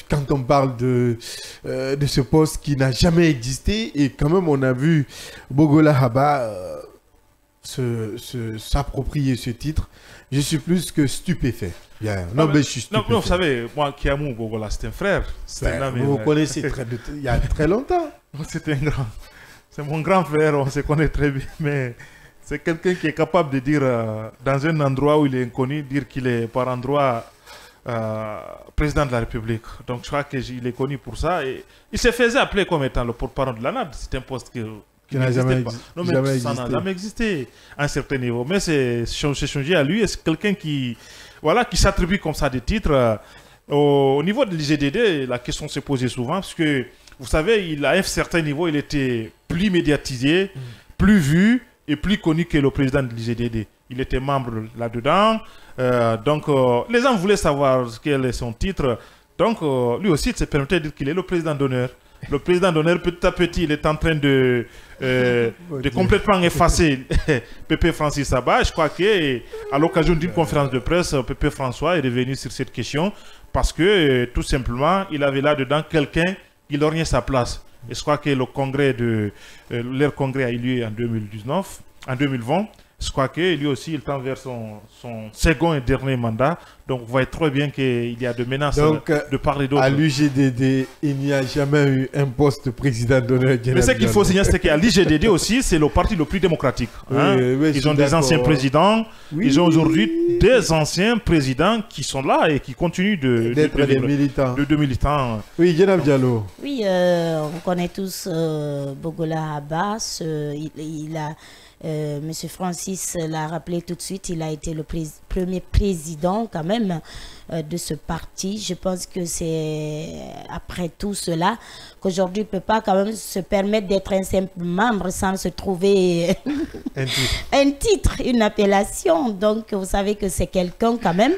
quand on parle de ce poste qui n'a jamais existé, et quand même on a vu Bogola Abba s'approprier ce titre. Je suis plus que stupéfait. Non, mais je suis stupéfait. Non, vous savez, moi, Kiamou Bogola, c'est un frère. Vous connaissez il y a très longtemps. C'est mon grand frère, on se connaît très bien, mais C'est quelqu'un qui est capable de dire, dans un endroit où il est inconnu, dire qu'il est par endroit président de la République. Donc je crois qu'il est connu pour ça. Et il se faisait appeler comme étant le porte-parole de la NAD. C'est un poste qui n'a jamais, non, mais ça n'a jamais existé à un certain niveau. Mais c'est changé à lui. Et c'est quelqu'un qui, voilà, qui s'attribue comme ça des titres. Au niveau de l'IGDD, la question s'est posée souvent parce que, vous savez, à un certain niveau, il était plus médiatisé, plus vu et plus connu que le président de l'IGDD. Il était membre là-dedans. Donc, les gens voulaient savoir quel est son titre. Donc, lui aussi, il se permettait de dire qu'il est le président d'honneur. Le président d'honneur, petit à petit, il est en train de complètement effacer Pépé Francis Saba. Je crois qu'à l'occasion d'une conférence de presse, Pépé François est revenu sur cette question parce que, tout simplement, il avait là-dedans quelqu'un qui lorgnait sa place. Et je crois que le congrès leur congrès a eu lieu en 2020. Je crois que lui aussi, il tend vers son second et dernier mandat. Donc, vous voyez très bien qu'il y a de menaces de part et d'autre. À l'UGDD, il n'y a jamais eu un poste président d'honneur. Mais ce qu'il faut signaler, c'est qu'à l'UGDD aussi, c'est le parti le plus démocratique. Hein? Oui, ils ont des anciens présidents. Oui, ils ont aujourd'hui des anciens présidents qui sont là et qui continuent d'être des militants. De militants. Oui, Djenab Diallo. Oui, on connaît tous Bogola Abbas. Il a... Monsieur Francis l'a rappelé tout de suite, il a été le premier président quand même de ce parti. Je pense que c'est après tout cela qu'aujourd'hui il ne peut pas quand même se permettre d'être un simple membre sans se trouver un titre, une appellation. Donc vous savez que c'est quelqu'un quand même.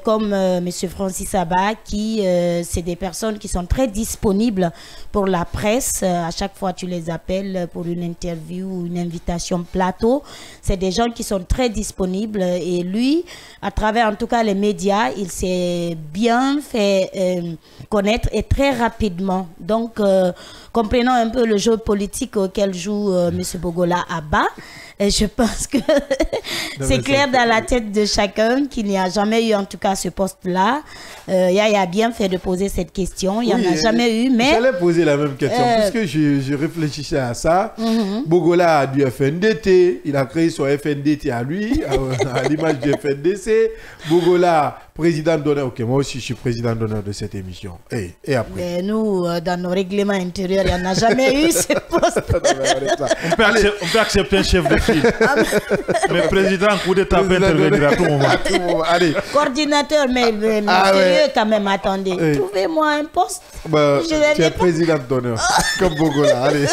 Comme M. Francis Saba, qui c'est des personnes qui sont très disponibles pour la presse. À chaque fois, tu les appelles pour une interview ou une invitation plateau. C'est des gens qui sont très disponibles. Et lui, à travers en tout cas les médias, il s'est bien fait connaître et très rapidement. Donc, comprenons un peu le jeu politique auquel joue M. Bogola Abba. Et je pense que c'est clair dans la tête de chacun qu'il n'y a jamais eu en tout cas ce poste-là. Yaya a bien fait de poser cette question. Il n'y en a jamais eu. Mais j'allais poser la même question puisque je réfléchissais à ça. Bogola a du FNDT. Il a créé son FNDT à lui, à l'image du FNDC. Bogola, président d'honneur. Ok, moi aussi je suis président d'honneur de cette émission. Et après mais nous, dans nos règlements intérieurs, il n'y en a jamais eu ce poste. On peut accepter un chef de file. Mais président, coup d'état peut intervenir à tout moment. Allez. Coordinateur, mais sérieux quand même, attendez. Trouvez-moi un poste. Tu es président d'honneur, comme Bogola. Allez.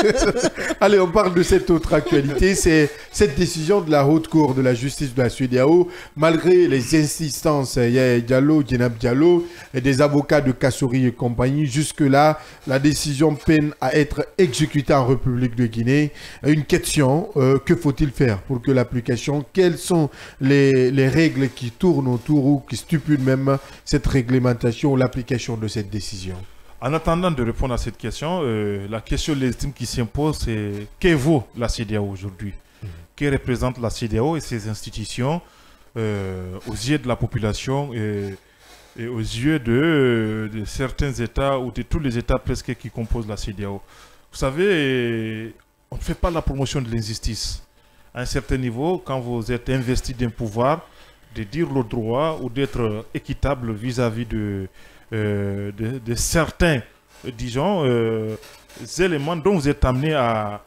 Allez, on parle de cette autre actualité. C'est cette décision de la Haute Cour de la Justice de la CEDEAO, malgré les insistances Djenab Diallo et des avocats de Kassouri et compagnie. Jusque-là, la décision peine à être exécutée en République de Guinée. Une question, que faut-il faire pour que l'application, quelles sont les règles qui tournent autour ou qui stipulent même cette réglementation ou l'application de cette décision? En attendant de répondre à cette question, la question légitime qui s'impose, c'est que vaut la CEDEAO aujourd'hui? Que représente la CEDEAO et ses institutions aux yeux de la population et aux yeux de certains États ou de tous les États presque qui composent la CEDEAO? Vous savez, on ne fait pas la promotion de l'injustice. À un certain niveau, quand vous êtes investi d'un pouvoir, de dire le droit ou d'être équitable vis-à-vis de certains, disons, éléments dont vous êtes amené à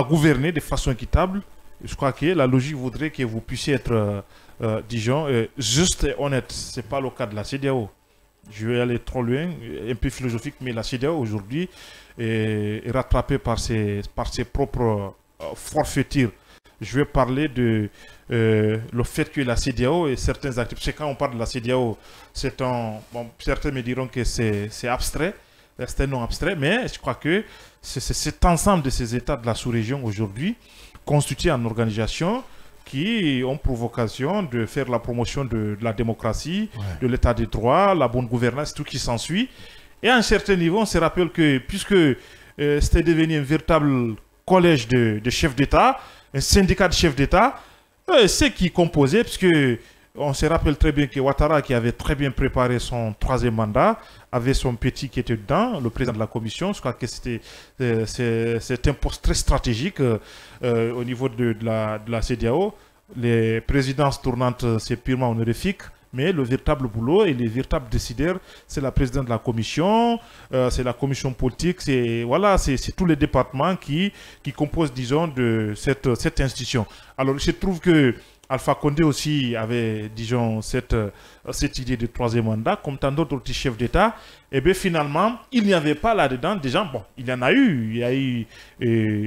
gouverner de façon équitable. Je crois que la logique voudrait que vous puissiez être, disons, juste et honnête. Ce n'est pas le cas de la CEDEAO. Je vais aller trop loin, un peu philosophique, mais la CEDEAO aujourd'hui est rattrapée par ses propres forfaitures. Je vais parler de le fait que la CEDEAO et certains actifs, c'est quand on parle de la CEDEAO, certains me diront que c'est abstrait, c'est non abstrait, mais je crois que c'est cet ensemble de ces États de la sous-région aujourd'hui constitués en organisation qui ont pour vocation de faire la promotion de la démocratie, de l'état de droit, la bonne gouvernance, tout qui s'ensuit. Et à un certain niveau, on se rappelle que puisque c'était devenu un véritable collège de chefs d'État, un syndicat de chefs d'État, ceux qui composaient, puisque on se rappelle très bien que Ouattara, qui avait très bien préparé son 3e mandat, avait son petit qui était dedans, le président de la commission. Je crois que c'est un poste très stratégique au niveau de la CEDEAO. Les présidences tournantes, c'est purement honorifique. Mais le véritable boulot et les véritables décideurs, c'est la présidente de la commission, c'est la commission politique, c'est tous les départements qui composent, disons, de cette institution. Alors, je trouve que Alpha Condé aussi avait, disons, cette idée de 3e mandat, comme tant d'autres petits chefs d'État. Et bien finalement, il n'y avait pas là-dedans des gens, bon, il y en a eu. Il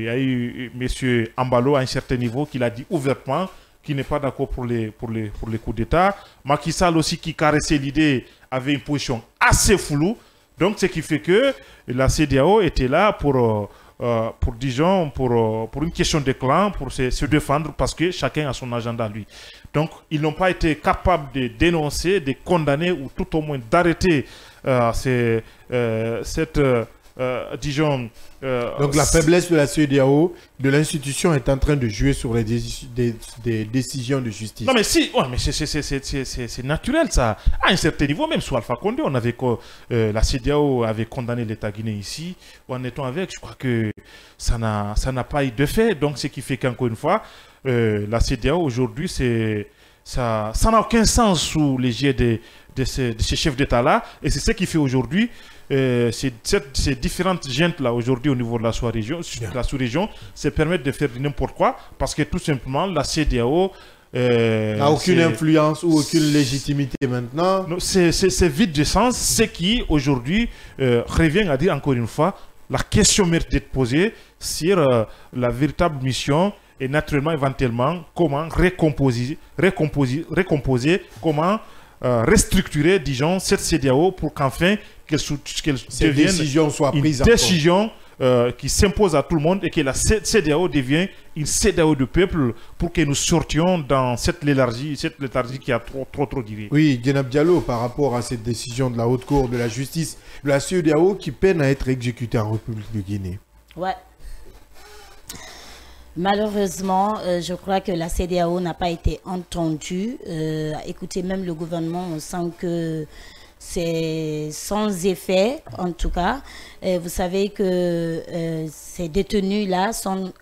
y a eu M. Ambalo à un certain niveau qui l'a dit ouvertement, qui n'est pas d'accord pour les coups d'État. Macky Sall aussi, qui caressait l'idée, avait une position assez floue. Donc, ce qui fait que la CEDEAO était là pour une question de clan, pour se défendre, parce que chacun a son agenda, lui. Donc, ils n'ont pas été capables de dénoncer, de condamner, ou tout au moins d'arrêter donc la faiblesse de la CEDEAO, de l'institution, est en train de jouer sur les des décisions de justice. Non mais c'est naturel ça. À un certain niveau, même sous Alpha Condé, la CEDEAO avait condamné l'État guinéen ici. En étant avec, je crois que ça n'a pas eu de fait. Donc ce qui fait qu'encore une fois, la CEDEAO aujourd'hui, ça n'a aucun sens sous l'égide de ces chefs d'État-là. Et c'est ce qui fait aujourd'hui ces différentes gentes-là aujourd'hui au niveau de la sous-région se permettent de faire n'importe quoi parce que tout simplement la CEDEAO n'a aucune influence ou aucune légitimité maintenant. C'est vide de sens. Ce qui aujourd'hui revient à dire encore une fois, la question mérite d'être posée sur la véritable mission et naturellement éventuellement comment recomposer, comment restructurer, disons, cette CEDEAO pour qu'enfin qu'elle devienne une décision qui s'impose à tout le monde et que la CEDEAO devienne une CEDEAO du peuple pour que nous sortions dans cette léthargie qui a trop duré. Oui, Djenab Diallo, par rapport à cette décision de la Haute Cour de la Justice de la CEDEAO qui peine à être exécutée en République de Guinée. Ouais. Malheureusement, je crois que la CEDEAO n'a pas été entendue. Écoutez, même le gouvernement, on sent que c'est sans effet, en tout cas. Vous savez que ces détenus-là sont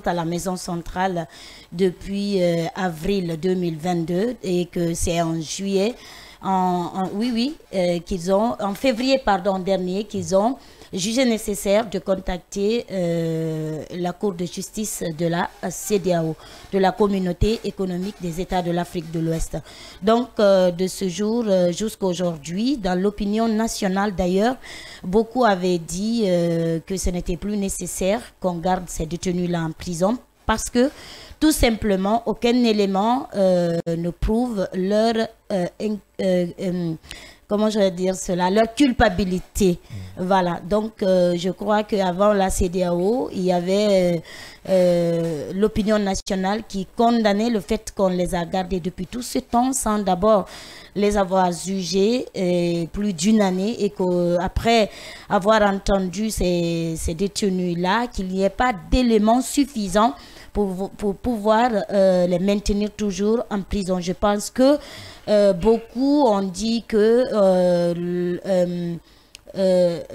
à la maison centrale depuis avril 2022 et que c'est en juillet, en février dernier qu'ils ont jugé nécessaire de contacter la Cour de justice de la CEDEAO, de la Communauté économique des États de l'Afrique de l'Ouest. Donc, de ce jour jusqu'à aujourd'hui, dans l'opinion nationale d'ailleurs, beaucoup avaient dit que ce n'était plus nécessaire qu'on garde ces détenus-là en prison parce que tout simplement, aucun élément ne prouve leur comment je vais dire cela, leur culpabilité. Voilà, donc je crois qu'avant la CEDEAO, il y avait l'opinion nationale qui condamnait le fait qu'on les a gardés depuis tout ce temps sans d'abord les avoir jugés plus d'1 année et qu'après avoir entendu ces détenus-là, qu'il n'y ait pas d'éléments suffisants pour pouvoir les maintenir toujours en prison. Je pense que beaucoup ont dit que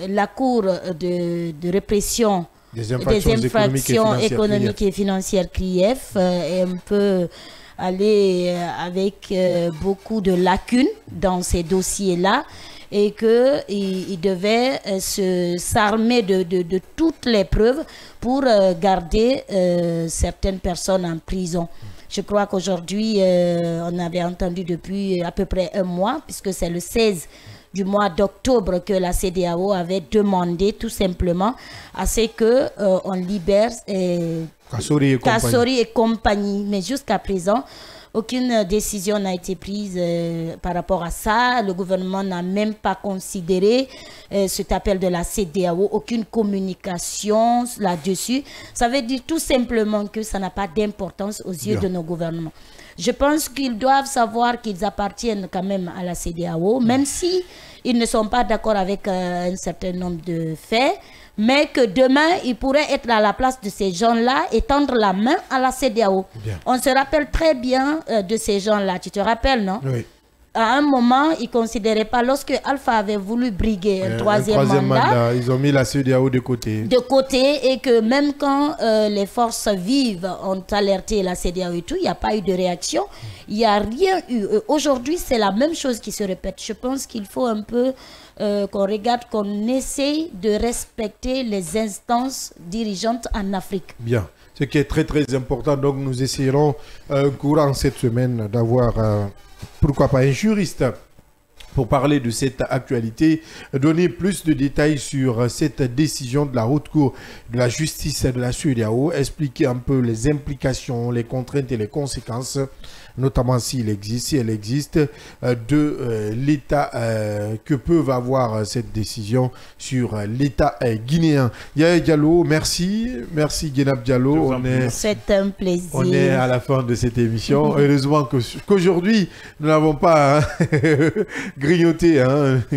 la Cour de répression des infractions économiques et financières CRIEF est un peu allée avec beaucoup de lacunes dans ces dossiers-là et qu'il devait s'armer de toutes les preuves pour garder certaines personnes en prison. Je crois qu'aujourd'hui, on avait entendu depuis à peu près 1 mois, puisque c'est le 16 du mois d'octobre que la CEDEAO avait demandé tout simplement à ce qu'on libère Kassori et compagnie. Mais jusqu'à présent, aucune décision n'a été prise par rapport à ça. Le gouvernement n'a même pas considéré cet appel de la CEDEAO, aucune communication là-dessus. Ça veut dire tout simplement que ça n'a pas d'importance aux yeux de nos gouvernements. Je pense qu'ils doivent savoir qu'ils appartiennent quand même à la CEDEAO, même si ils ne sont pas d'accord avec un certain nombre de faits, mais que demain, ils pourraient être à la place de ces gens-là et tendre la main à la CEDEAO. On se rappelle très bien de ces gens-là. Tu te rappelles, non? Oui. À un moment, ils ne considéraient pas, lorsque Alpha avait voulu briguer un troisième mandat, ils ont mis la CEDEAO de côté. De côté, et que même quand les forces vives ont alerté la CEDEAO et tout, il n'y a pas eu de réaction. Il n'y a rien eu. Aujourd'hui, c'est la même chose qui se répète. Je pense qu'il faut un peu qu'on regarde, qu'on essaye de respecter les instances dirigeantes en Afrique. Bien. Ce qui est très très important. Donc nous essayerons courant cette semaine d'avoir... pourquoi pas un juriste pour parler de cette actualité, donner plus de détails sur cette décision de la Haute Cour de la justice de la CEDEAO, expliquer un peu les implications, les contraintes et les conséquences, notamment si elle existe, de l'État que peuvent avoir cette décision sur l'État guinéen. Yaya Diallo, merci Guénab Diallo. C'est un plaisir. On est à la fin de cette émission. Heureusement qu'aujourd'hui, nous n'avons pas grignoté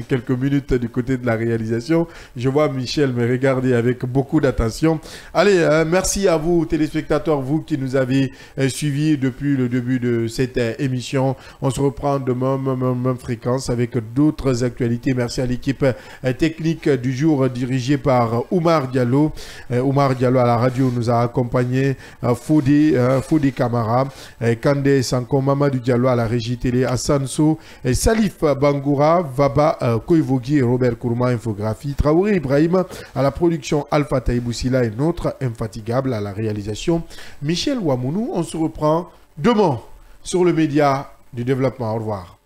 quelques minutes du côté de la réalisation. Je vois Michel me regarder avec beaucoup d'attention. Allez, merci à vous téléspectateurs, vous qui nous avez suivis depuis le début de cette émission. On se reprend demain, même fréquence, avec d'autres actualités. Merci à l'équipe technique du jour dirigée par Oumar Diallo. Oumar Diallo à la radio nous a accompagnés. Fodé Camara, Kandé Sanko, Mamadou Diallo à la régie télé, Assanso, Salif Bangoura, Vaba Koivogi et Robert Kourma, infographie. Traoré Ibrahim à la production, Alpha Taïboussila et notre infatigable à la réalisation, Michel Ouamounou. On se reprend demain sur le média du développement. Au revoir.